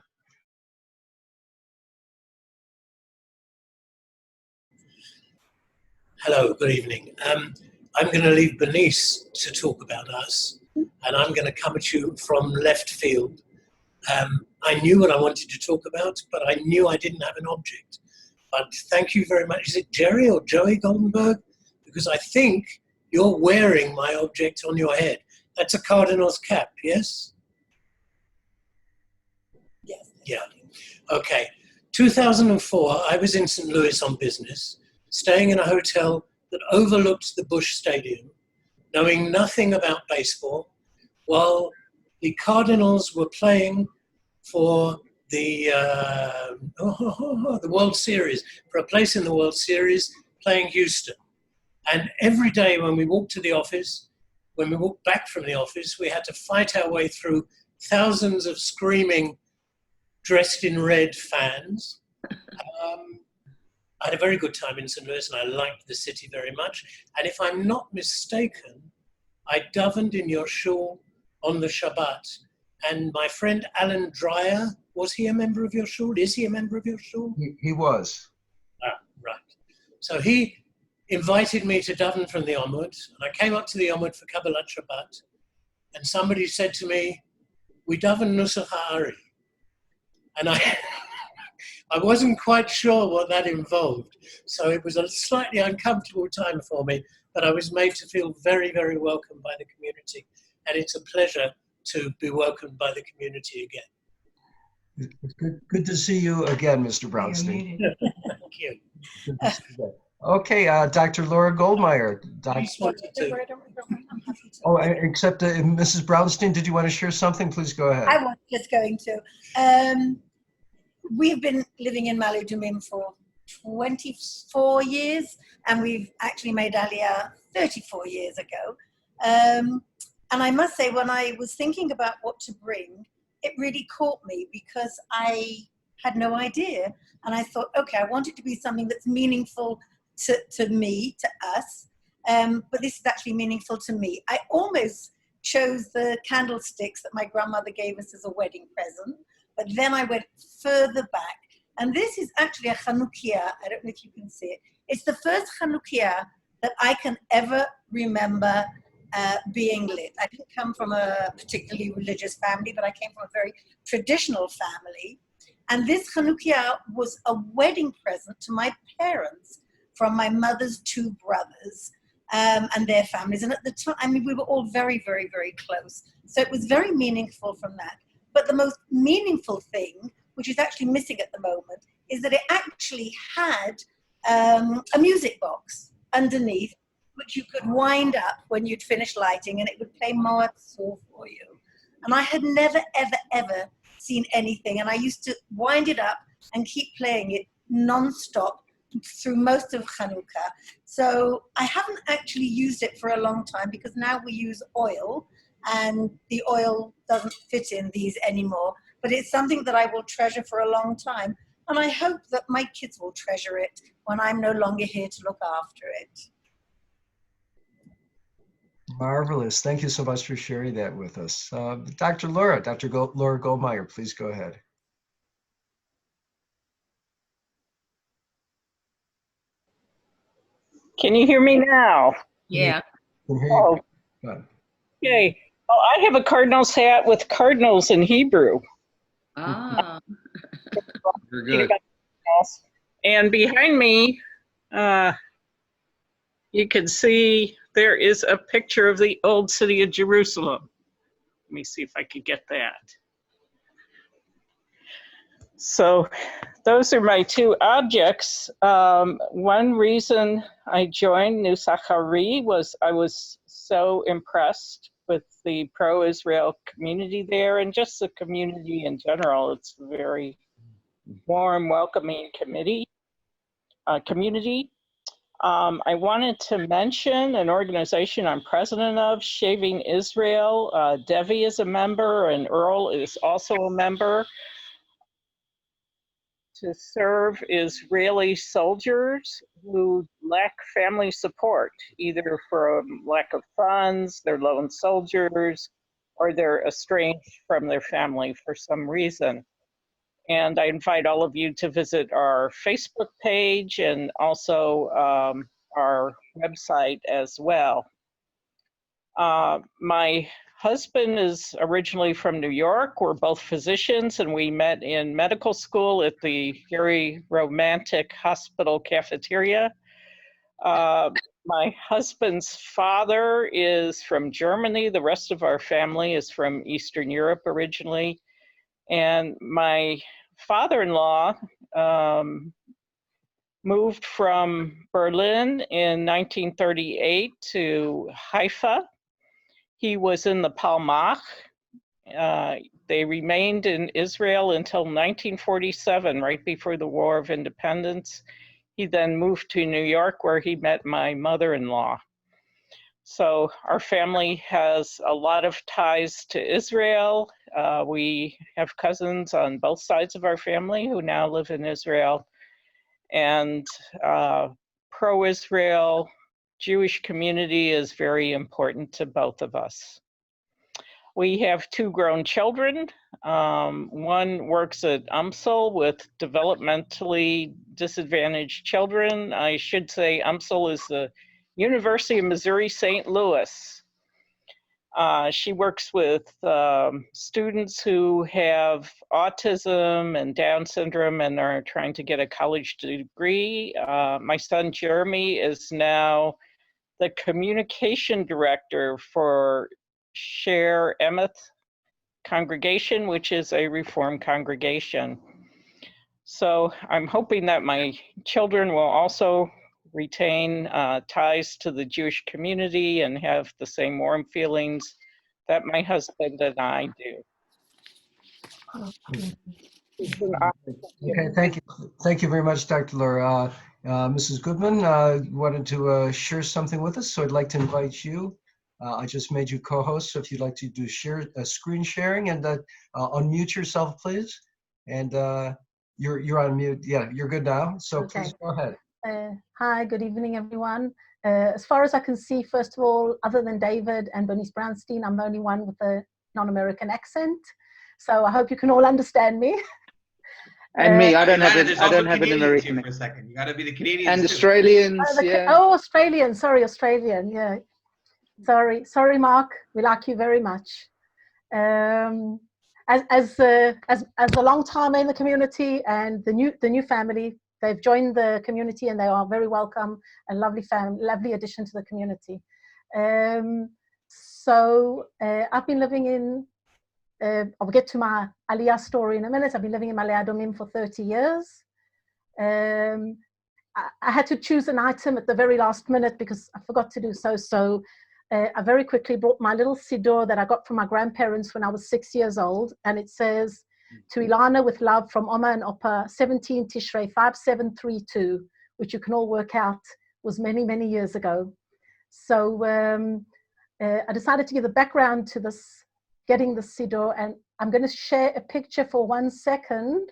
Hello, good evening. I'm going to leave Bernice to talk about us, and I'm going to come at you from left field. I knew what I wanted to talk about, but I knew I didn't have an object. But thank you very much. Is it Jerry or Joey Goldenberg? Because I think you're wearing my object on your head. That's a cardinal's cap, yes? Yes. Yeah. Okay. 2004, I was in St. Louis on business, staying in a hotel that overlooked the Busch Stadium, knowing nothing about baseball, while the Cardinals were playing for the World Series, for a place in the World Series, playing Houston. And every day when we walked to the office, when we walked back from the office, we had to fight our way through thousands of screaming, dressed in red fans. I had a very good time in St. Louis, and I liked the city very much. And if I'm not mistaken, I davened in your shul on the Shabbat. And my friend Alan Dreyer, was he a member of your shul? Is he a member of your shul? He was. Ah, right. So he invited me to daven from the Omud, and I came up to the Omud for Kabbalat Shabbat, and somebody said to me, "We daven Nusach Ha'ari." And I wasn't quite sure what that involved. So it was a slightly uncomfortable time for me, but I was made to feel very, very welcome by the community. And it's a pleasure to be welcomed by the community again. It's good to see you again, Mr. Brownstein. Thank you. Okay, Dr. Laura Goldmeyer. Oh, except Mrs. Brownstein, did you want to share something? Please go ahead. I was just going to. We've been living in Adumim for 24 years, and we've actually made Aliyah 34 years ago. And I must say, when I was thinking about what to bring, it really caught me because I had no idea. And I thought, okay, I want it to be something that's meaningful to me, to us, but this is actually meaningful to me. I almost chose the candlesticks that my grandmother gave us as a wedding present, but then I went further back. And this is actually a Chanukiah. I don't know if you can see it. It's the first Chanukiah that I can ever remember being lit. I didn't come from a particularly religious family, but I came from a very traditional family. And this Chanukiah was a wedding present to my parents from my mother's two brothers and their families. And at the time, I mean, we were all very, very, very close. So it was very meaningful from that. But the most meaningful thing, which is actually missing at the moment, is that it actually had a music box underneath, which you could wind up when you'd finish lighting, and it would play Moat Soul for you. And I had never, ever, ever seen anything. And I used to wind it up and keep playing it non-stop through most of Hanukkah. So I haven't actually used it for a long time because now we use oil, and the oil doesn't fit in these anymore. But it's something that I will treasure for a long time. And I hope that my kids will treasure it when I'm no longer here to look after it. Marvelous. Thank you so much for sharing that with us. Dr. Laura Goldmeyer, please go ahead. Can you hear me now? Yeah. Can hear Oh, you. okay. Well, I have a Cardinals hat with Cardinals in Hebrew. Ah. Very good. And behind me, you can see there is a picture of the old city of Jerusalem. Let me see if I could get that. So those are my two objects. One reason I joined New Sachari was I was so impressed with the pro-Israel community there, and just the community in general. It's a very warm, welcoming community. I wanted to mention an organization I'm president of, Shaving Israel. Devi is a member and Earl is also a member. To serve Israeli soldiers who lack family support, either from lack of funds, they're lone soldiers, or they're estranged from their family for some reason. And I invite all of you to visit our Facebook page and also our website as well. My husband is originally from New York. We're both physicians, and we met in medical school at the very romantic hospital cafeteria. My husband's father is from Germany. The rest of our family is from Eastern Europe originally. And my father-in-law moved from Berlin in 1938 to Haifa. He was in the Palmach. They remained in Israel until 1947, right before the War of Independence. He then moved to New York, where he met my mother-in-law. So our family has a lot of ties to Israel. We have cousins on both sides of our family who now live in Israel. And pro-Israel Jewish community is very important to both of us. We have two grown children. One works at UMSL with developmentally disadvantaged children. I should say UMSL is the University of Missouri St. Louis. She works with students who have autism and Down syndrome and are trying to get a college degree. My son Jeremy is now the communication director for Share Emeth congregation, which is a Reformed congregation. So I'm hoping that my children will also retain ties to the Jewish community and have the same warm feelings that my husband and I do. Okay, thank you. Thank you very much, Dr. Laura. Mrs. Goodman wanted to share something with us, so I'd like to invite you. I just made you co-host, so if you'd like to do screen sharing and unmute yourself, please. And you're on mute. Yeah, you're good now. So okay. Please go ahead. Hi, good evening, everyone. As far as I can see, first of all, other than David and Bernice Brownstein, I'm the only one with a non-American accent. So I hope you can all understand me. And me, I don't have an American. For a second. You got to be the Canadians and too. Australians. Yeah. Oh, Australian. Sorry, Australian. Yeah. Sorry, Mark. We like you very much. As a long timer in the community and the new family, they've joined the community and they are very welcome. A lovely addition to the community. I've been living in. I'll get to my Aliyah story in a minute. I've been living in Adumim for 30 years. I had to choose an item at the very last minute because I forgot to do so. So I very quickly brought my little siddur that I got from my grandparents when I was 6 years old. And it says, to Ilana with love from Oma and Oppa, 17 Tishrei 5732, which you can all work out was many, many years ago. So I decided to give the background to this, getting the siddur, and I'm going to share a picture for 1 second.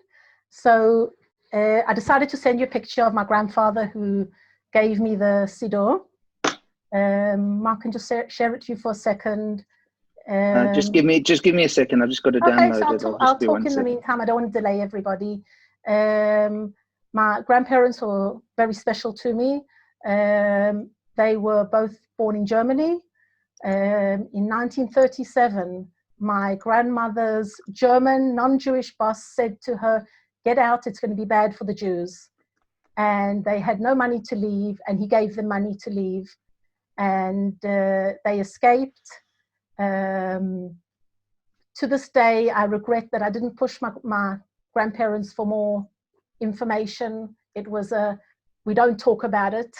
So I decided to send you a picture of my grandfather who gave me the siddur. Mark can just share it to you for a second. Just give me a second. I've just got to download so it. I'll talk in the meantime. I don't want to delay everybody. My grandparents were very special to me. They were both born in Germany. In 1937, my grandmother's German non-Jewish boss said to her, "Get out, it's going to be bad for the Jews." And they had no money to leave, and he gave them money to leave. And they escaped. To this day, I regret that I didn't push my grandparents for more information. It was we don't talk about it.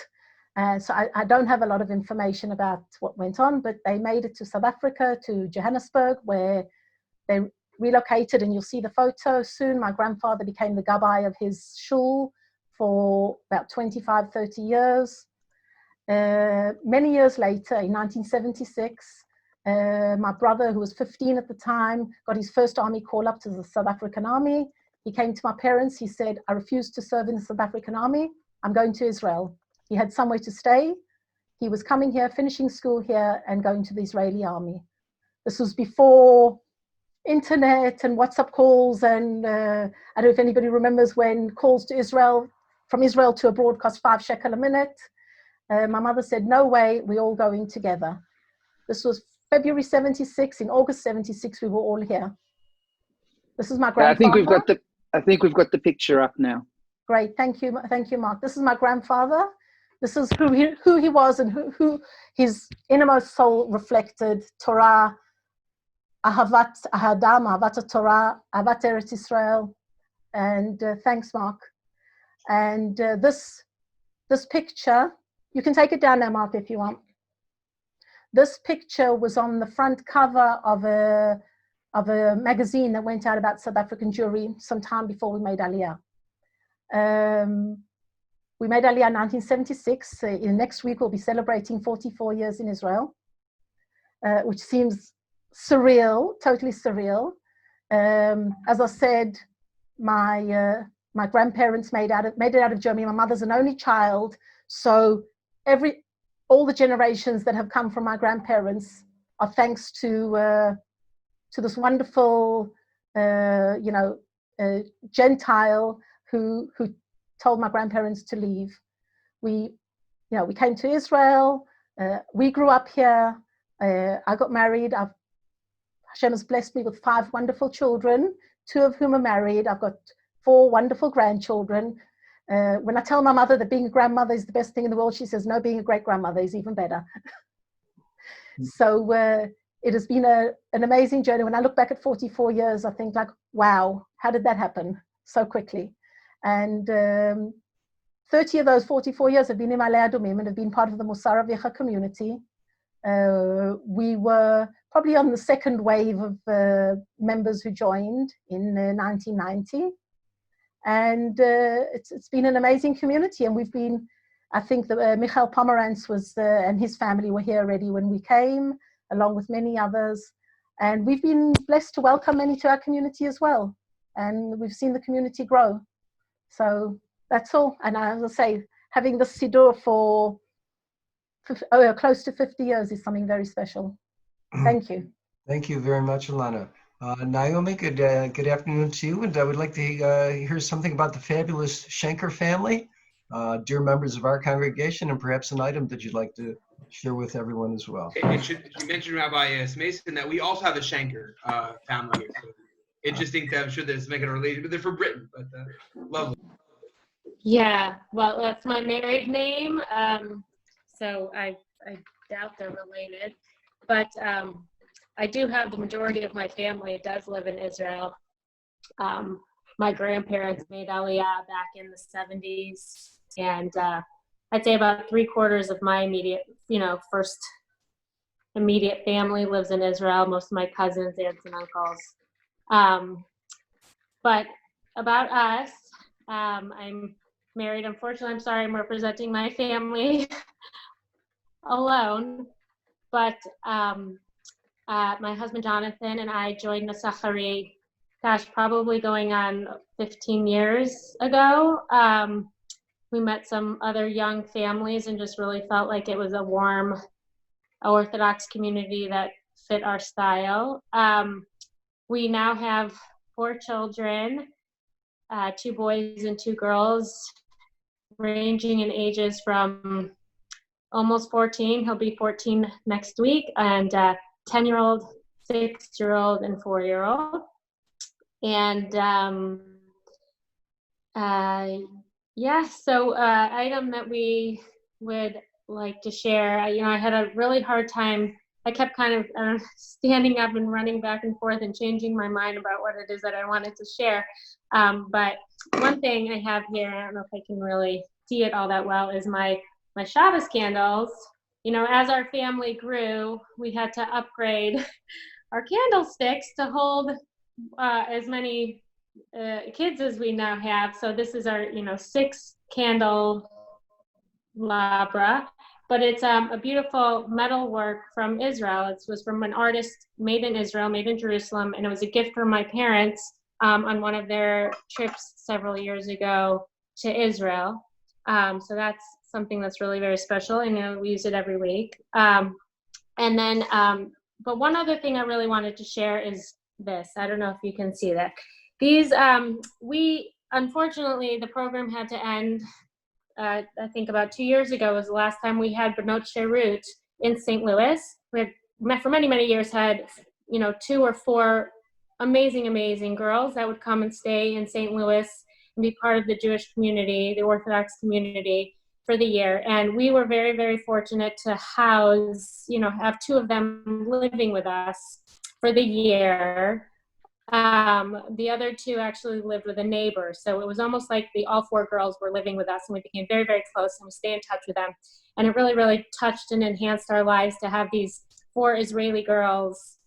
So I don't have a lot of information about what went on, but they made it to South Africa, to Johannesburg, where they relocated, and you'll see the photo soon. My grandfather became the gabbai of his shul for about 25, 30 years. Many years later, in 1976, my brother, who was 15 at the time, got his first army call up to the South African army. He came to my parents. He said, "I refuse to serve in the South African army. I'm going to Israel." He had somewhere to stay. He was coming here, finishing school here, and going to the Israeli army. This was before internet and WhatsApp calls, and I don't know if anybody remembers when calls to Israel, from Israel to abroad, cost 5 shekel a minute. My mother said, "No way, we're all going together." This was February 76. In August 76, we were all here. This is my grandfather. I think we've got the picture up now. Great, thank you, Mark. This is my grandfather. This is who he was and who his innermost soul reflected. Torah, Ahavat Ahadam, Ahavat Torah, Ahavat Eretz Israel. And thanks, Mark. And this picture, you can take it down now, Mark, if you want. This picture was on the front cover of a magazine that went out about South African Jewry some time before we made Aliyah. We made Aliyah in 1976. In next week, we'll be celebrating 44 years in Israel, which seems surreal, totally surreal. As I said, my grandparents made it out of Germany. My mother's an only child, so all the generations that have come from my grandparents are thanks to this wonderful, Gentile who told my grandparents to leave. We came to Israel. We grew up here. I got married. Hashem has blessed me with 5 wonderful children, 2 of whom are married. I've got 4 wonderful grandchildren. When I tell my mother that being a grandmother is the best thing in the world, she says, "No, being a great grandmother is even better." So it has been an amazing journey. When I look back at 44 years, I think like, wow, how did that happen so quickly? And 30 of those 44 years have been in Adumim and have been part of the Musar Avicha community. We were probably on the second wave of members who joined in 1990. And it's been an amazing community. And we've been, I think that Michael Pomerantz and his family were here already when we came, along with many others. And we've been blessed to welcome many to our community as well. And we've seen the community grow. So that's all. And as I say, having the siddur for close to 50 years is something very special. Thank you. Thank you very much, Ilana. Naomi, good afternoon to you. And I would like to hear something about the fabulous Schenker family, dear members of our congregation, and perhaps an item that you'd like to share with everyone as well. You mentioned Rabbi Mason that we also have a Schenker family here. So interesting that I'm sure there's making a relation, but they're from Britain. But lovely. Yeah, well, that's my married name, so I doubt they're related. But I do have the majority of my family does live in Israel. My grandparents made Aliyah back in the 70s, and I'd say about 3/4 of my immediate, first immediate family lives in Israel. Most of my cousins, aunts, and uncles. But about us, I'm married. Unfortunately, I'm sorry, I'm representing my family alone. But my husband Jonathan and I joined Musar, probably going on 15 years ago. We met some other young families and just really felt like it was a warm Orthodox community that fit our style. We now have 4 children, 2 boys and 2 girls, ranging in ages from almost 14, he'll be 14 next week, and 10-year-old, 6-year-old, and 4-year-old. And so item that we would like to share, I had a really hard time. I kept kind of standing up and running back and forth and changing my mind about what it is that I wanted to share. But one thing I have here, I don't know if I can really see it all that well, is my Shabbos candles. As our family grew, we had to upgrade our candlesticks to hold as many kids as we now have. So this is our, 6 candle labra, but it's a beautiful metal work from Israel. It was from an artist made in Israel, made in Jerusalem, and it was a gift from my parents on one of their trips several years ago to Israel. So that's something that's really very special. We use it every week. And then, but one other thing I really wanted to share is this. I don't know if you can see that. These, unfortunately, the program had to end, I think about 2 years ago was the last time we had Benot Sherut in St. Louis. We had, for many, many years, had, 2 or 4 amazing girls that would come and stay in St. Louis and be part of the Jewish community, the Orthodox community for the year. And we were very, very fortunate to house, have 2 of them living with us for the year. The other 2 actually lived with a neighbor. So it was almost like all 4 girls were living with us, and we became very, very close, and we stay in touch with them. And it really, really touched and enhanced our lives to have these 4 Israeli girls,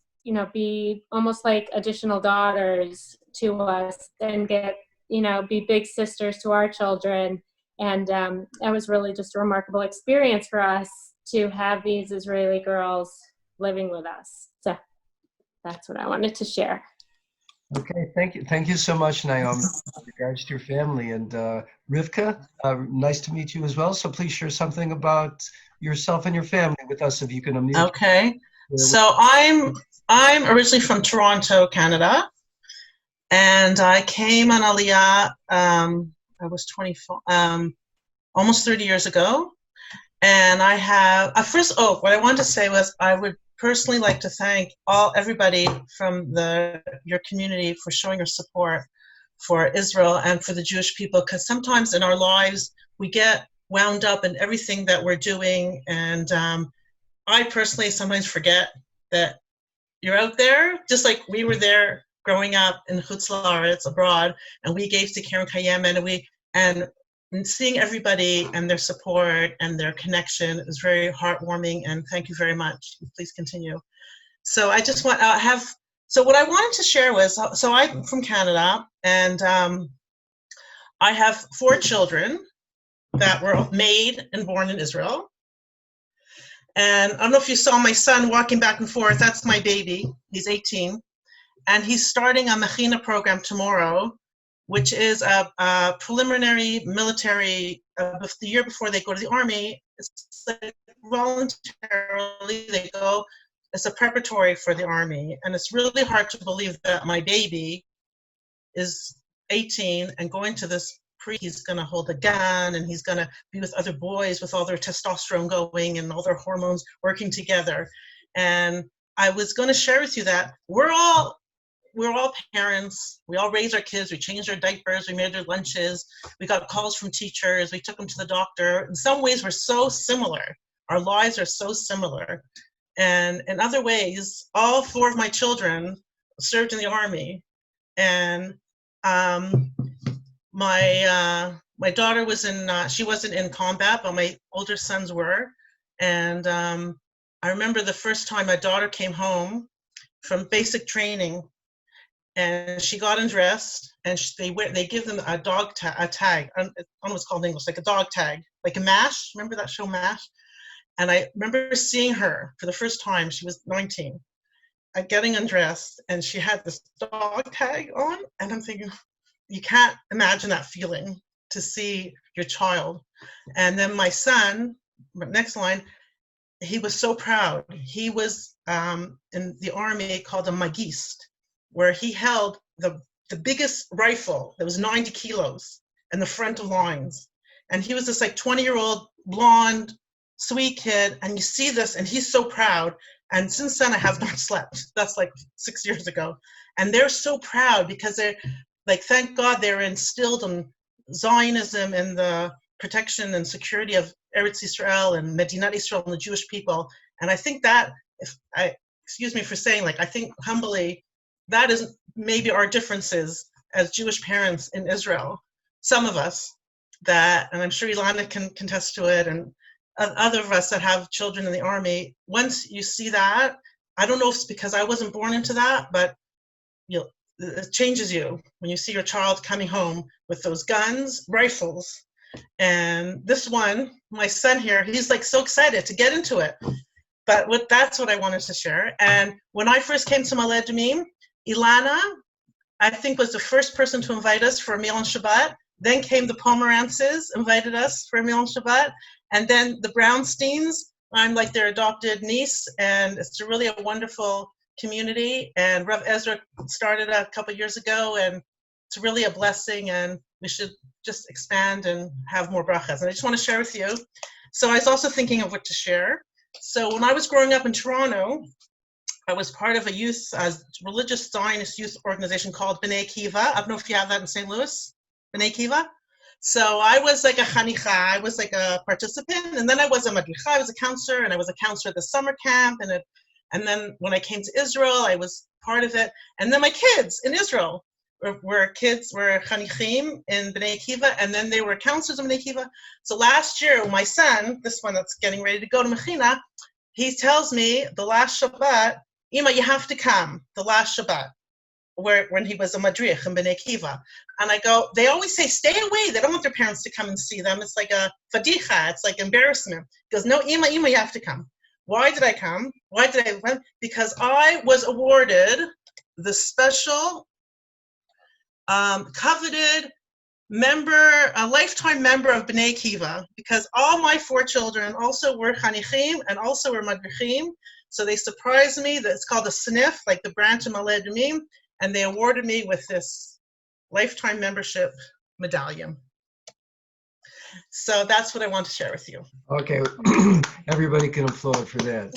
be almost like additional daughters to us and get, be big sisters to our children. And it was really just a remarkable experience for us to have these Israeli girls living with us. So that's what I wanted to share. Okay, thank you so much, Naomi, with regards to your family. And Rivka, nice to meet you as well. So please share something about yourself and your family with us, if you can unmute. Okay, so I'm originally from Toronto, Canada, and I came on Aliyah. I was 24, almost 30 years ago, and I have what I wanted to say was I would personally like to thank everybody from your community for showing your support for Israel and for the Jewish people, because sometimes in our lives we get wound up in everything that we're doing, and I personally sometimes forget that you're out there, just like we were there growing up in Chutz La'aretz, abroad, and we gave to Karen Kayem, and seeing everybody and their support and their connection is very heartwarming, and thank you very much. Please continue. So I just want so what I wanted to share was, so I'm from Canada, and I have 4 children that were made and born in Israel. And I don't know if you saw my son walking back and forth, that's my baby, he's 18. And he's starting a Mechina program tomorrow, which is a preliminary military, the year before they go to the army. It's like voluntarily they go, it's a preparatory for the army. And it's really hard to believe that my baby is 18 and going to this he's going to hold a gun, and he's going to be with other boys with all their testosterone going and all their hormones working together. And I was going to share with you that we're all parents. We all raise our kids. We changed their diapers. We made their lunches. We got calls from teachers. We took them to the doctor. In some ways, we're so similar. Our lives are so similar. And in other ways, all 4 of my children served in the Army. And my daughter was she wasn't in combat, but my older sons were. And I remember the first time my daughter came home from basic training, and she got undressed, and they give them a dog tag. I don't know what's called in English, like a dog tag, like a MASH. Remember that show MASH? And I remember seeing her for the first time. She was 19, getting undressed, and she had this dog tag on, and I'm thinking, you can't imagine that feeling to see your child. And then my son, next line, he was so proud. He was in the Army called a magist, where he held the biggest rifle that was 90 kilos in the front of lines. And he was this like 20-year-old blonde, sweet kid, and you see this, and he's so proud. And since then, I have not slept. That's like 6 years ago. And they're so proud because they're like, thank God they're instilled in Zionism and the protection and security of Eretz Yisrael and Medinat Yisrael and the Jewish people. And I think that, excuse me for saying, like, I think humbly, that is maybe our differences as Jewish parents in Israel. Some of us that, and I'm sure Ilana can contest to it, and other of us that have children in the Army, once you see that, I don't know if it's because I wasn't born into that, but it changes you when you see your child coming home with those guns, rifles. And this one, my son here, he's like so excited to get into it. But that's what I wanted to share. And when I first came to Ma'ale Adumim, Ilana, I think, was the first person to invite us for a meal on Shabbat. Then came the Pomerances, invited us for a meal on Shabbat. And then the Brownsteins, I'm like their adopted niece, and it's really a wonderful community. And Rav Ezra started a couple years ago, and it's really a blessing, and we should just expand and have more brachas. And I just want to share with you. So I was also thinking of what to share. So when I was growing up in Toronto, I was part of a religious Zionist youth organization called B'nai Akiva. I don't know if you have that in St. Louis, B'nai Akiva. So I was like a chanicha, I was like a participant, and then I was a madricha, I was a counselor, and I was a counselor at the summer camp, and then when I came to Israel, I was part of it. And then my kids in Israel were chanichim in B'nai Akiva, and then they were counselors in B'nai Akiva. So last year, my son, this one that's getting ready to go to Mechina, he tells me the last Shabbat, Ima, you have to come, the last Shabbat, when he was a madrich in B'nai Akiva. And I go, they always say, stay away. They don't want their parents to come and see them. It's like a fadicha. It's like embarrassment. He goes, no, Ima, you have to come. Why did I come? Why did I come? Because I was awarded the special coveted member, a lifetime member of B'nai Akiva, because all my 4 children also were chanichim and also were madrichim. So they surprised me that it's called a snif, like the branch of Ma'ale Adumim, and they awarded me with this lifetime membership medallion. So that's what I want to share with you. Okay, everybody can applaud for that.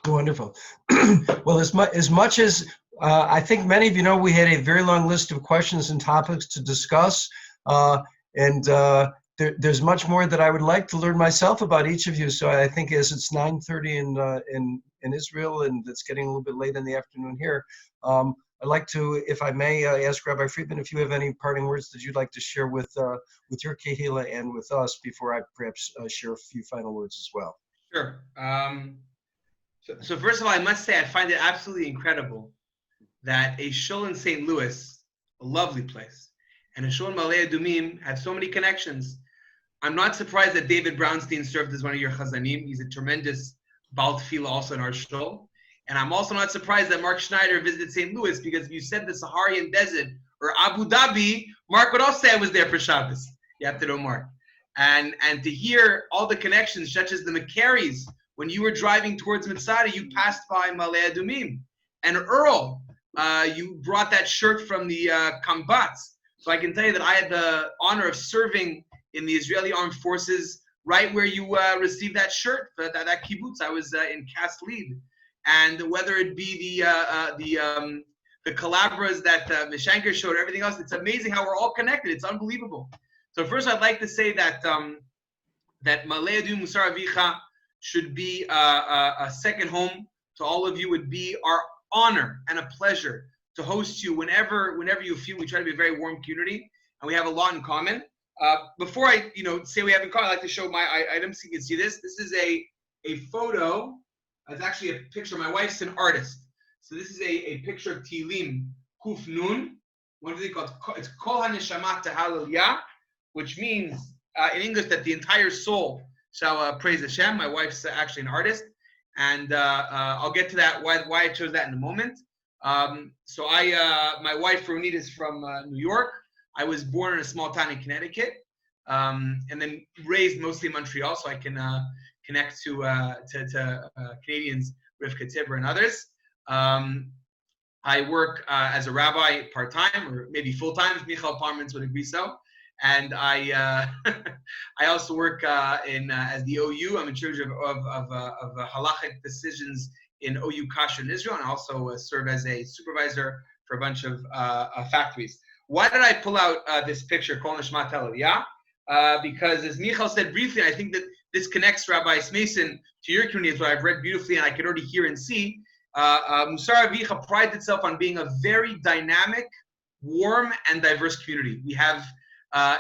Wonderful. Well, as much as I think many of you know, we had a very long list of questions and topics to discuss, and there's much more that I would like to learn myself about each of you. So I think as it's 9:30 in Israel, and it's getting a little bit late in the afternoon here, I'd like to, if I may, ask Rabbi Friedman if you have any parting words that you'd like to share with your kehillah and with us before I perhaps share a few final words as well. Sure. So first of all, I must say I find it absolutely incredible that a shul in St. Louis, a lovely place, and a shul in Ma'ale Adumim had so many connections. I'm not surprised that David Brownstein served as one of your chazanim. He's a tremendous Baal Tefillah also in our shul. And I'm also not surprised that Mark Schneider visited St. Louis, because if you said the Saharian Desert or Abu Dhabi, Mark would also say I was there for Shabbos. You have to know Mark. And to hear all the connections, such as the McCarries, when you were driving towards Mitzada, you passed by Ma'ale Adumim. And Earl, you brought that shirt from the Kambats. So I can tell you that I had the honor of serving in the Israeli Armed Forces right where you received that shirt, that kibbutz. I was in Cast Lead. And whether it be the Calabras that Mishanker showed, everything else, it's amazing how we're all connected. It's unbelievable. So first, I'd like to say that that Malei Adumim Musar Avicha should be a second home to all of you. Would be our honor and a pleasure to host you whenever you feel. We try to be a very warm community, and we have a lot in common. Before I say we have in common, I'd like to show my items so you can see this. This is a photo. It's actually a picture. My wife's an artist. So this is a picture of Tilim Kuf Nun. What is it called? It's Kol HaNeshamat Hallelujah, which means in English that the entire soul shall praise Hashem. My wife's actually an artist, and I'll get to that why I chose that in a moment. So my wife Ronit is from New York. I was born in a small town in Connecticut, and then raised mostly in Montreal, so I can connect to Canadians, Rivka Tibber and others. I work as a rabbi part-time, or maybe full-time, if Michael Parmans would agree so. And I I also work as the OU. I'm in charge of halachic decisions in OU Kasher in Israel, and I also serve as a supervisor for a bunch of factories. Why did I pull out this picture, Kol Nishmat Hallelujah? Because as Michal said briefly, I think that this connects Rabbi Mason to your community, as what I've read beautifully and I could already hear and see. Musar Avicha prides itself on being a very dynamic, warm, and diverse community. We have,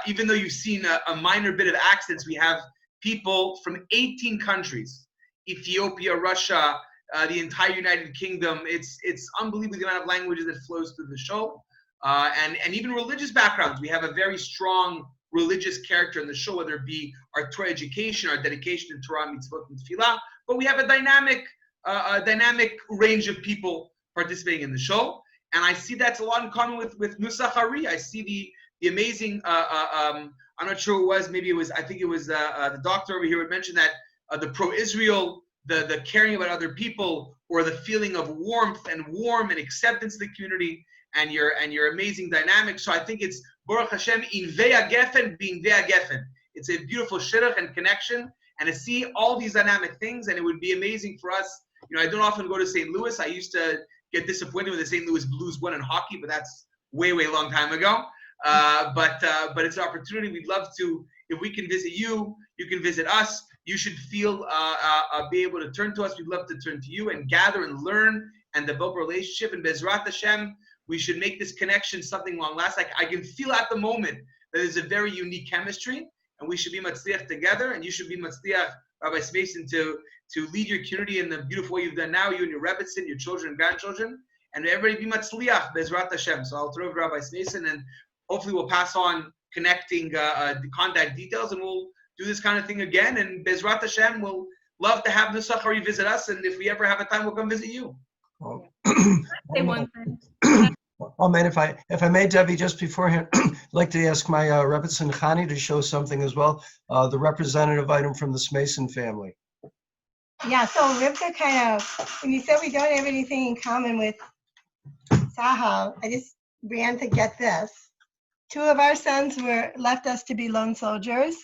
even though you've seen a minor bit of accents, we have people from 18 countries, Ethiopia, Russia, the entire United Kingdom. It's unbelievable the amount of languages that flows through the show. And even religious backgrounds. We have a very strong religious character in the show, whether it be our Torah education, our dedication to Torah, mitzvot, and tefillah. But we have a dynamic range of people participating in the show. And I see that's a lot in common with Nusach Ari. I see the amazing, I'm not sure who it was, maybe it was, I think it was the doctor over here would mention that the pro-Israel, the caring about other people, or the feeling of warmth and warm and acceptance of the community, and your amazing dynamic. So I think it's Baruch Hashem in Vea Geffen being Vea Geffen. It's a beautiful shidduch and connection, and to see all these dynamic things, and it would be amazing for us. I don't often go to St. Louis. I used to get disappointed when the St. Louis Blues won in hockey, but that's way long time ago. But it's an opportunity. We'd love to, if we can visit you, you can visit us. You should feel, be able to turn to us. We'd love to turn to you and gather and learn and develop a relationship. And Bezrat Hashem, we should make this connection something long lasting. I can feel at the moment that there's a very unique chemistry, and we should be matzliach together, and you should be matzliach, Rabbi Mason, to lead your community in the beautiful way you've done now, you and your Rebbetzin, your children and grandchildren, and everybody be matzliach, Bezrat Hashem. So I'll throw over Rabbi Mason, and hopefully we'll pass on connecting the contact details, and we'll do this kind of thing again. And Bezrat Hashem, we'll love to have Nusach Ari visit us, and if we ever have a time, we'll come visit you. Say one thing. Oh man, if I may, Debbie, just beforehand, I'd like to ask my Rebbetzin Chani to show something as well, the representative item from the Smason family. Yeah, so Rivka kind of, when you said we don't have anything in common with Sahal, I just ran to get this. 2 of our sons left us to be lone soldiers.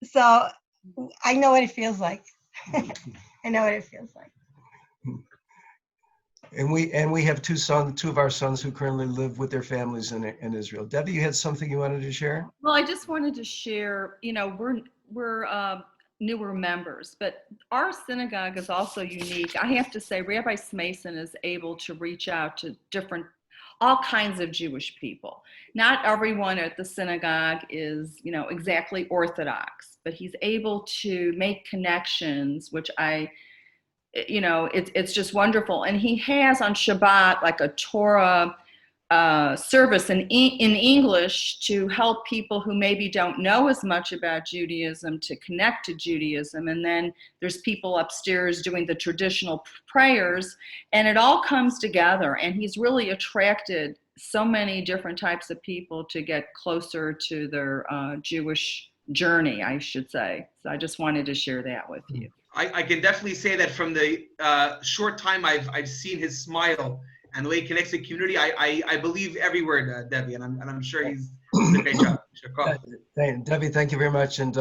So I know what it feels like. I know what it feels like. And we have 2 of our sons who currently live with their families in Israel. Debbie, you had something you wanted to share? Well, I just wanted to share, we're newer members, but our synagogue is also unique. I have to say, Rabbi Mason is able to reach out to all kinds of Jewish people. Not everyone at the synagogue is, exactly Orthodox, but he's able to make connections, which it's just wonderful. And he has on Shabbat like a Torah service in English to help people who maybe don't know as much about Judaism to connect to Judaism. And then there's people upstairs doing the traditional prayers, and it all comes together. And he's really attracted so many different types of people to get closer to their Jewish journey, I should say. So I just wanted to share that with you. I can definitely say that from the short time I've seen his smile and the way he connects the community. I believe every word, Debbie, and I'm sure he's doing a great job. Debbie, thank you very much. And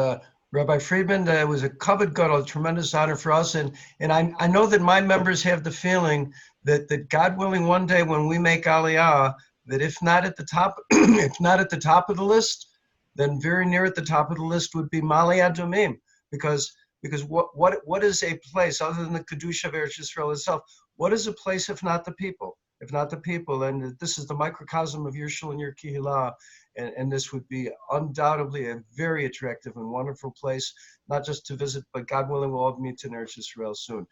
Rabbi Friedman, it was a kavod gadol, a tremendous honor for us. And I know that my members have the feeling that God willing, one day when we make Aliyah, that if not at the top, if not at the top of the list, then very near at the top of the list would be Mali Adumim, because what is a place other than the Kedusha of Eretz Yisrael itself? What is a place if not the people? If not the people, and this is the microcosm of your shul and your kihila, and this would be undoubtedly a very attractive and wonderful place, not just to visit, but God willing, we'll all meet in Eretz Yisrael soon.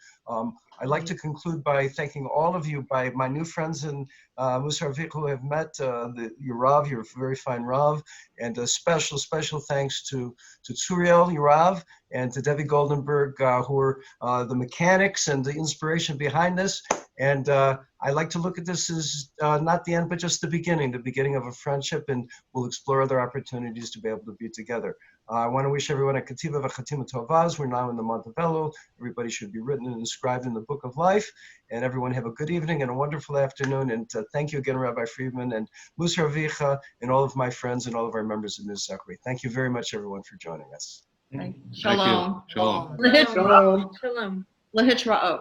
I'd like to conclude by thanking all of you, by my new friends in Musar Avicha who have met, your Rav, your very fine Rav, and a special thanks to Tsuriel, your Rav, and to Debbie Goldenberg, who are the mechanics and the inspiration behind this. And I like to look at this as not the end, but just the beginning of a friendship, and we'll explore other opportunities to be able to be together. I want to wish everyone a Kativa v'Chatima Tovaz. We're now in the month of Elul. Everybody should be written and inscribed in the book of life. And everyone have a good evening and a wonderful afternoon. And thank you again, Rabbi Friedman and Musar Avicha, and all of my friends and all of our members of Ms. Zachary. Thank you very much, everyone, for joining us. Shalom. Shalom. Shalom. Shalom. Lahitro.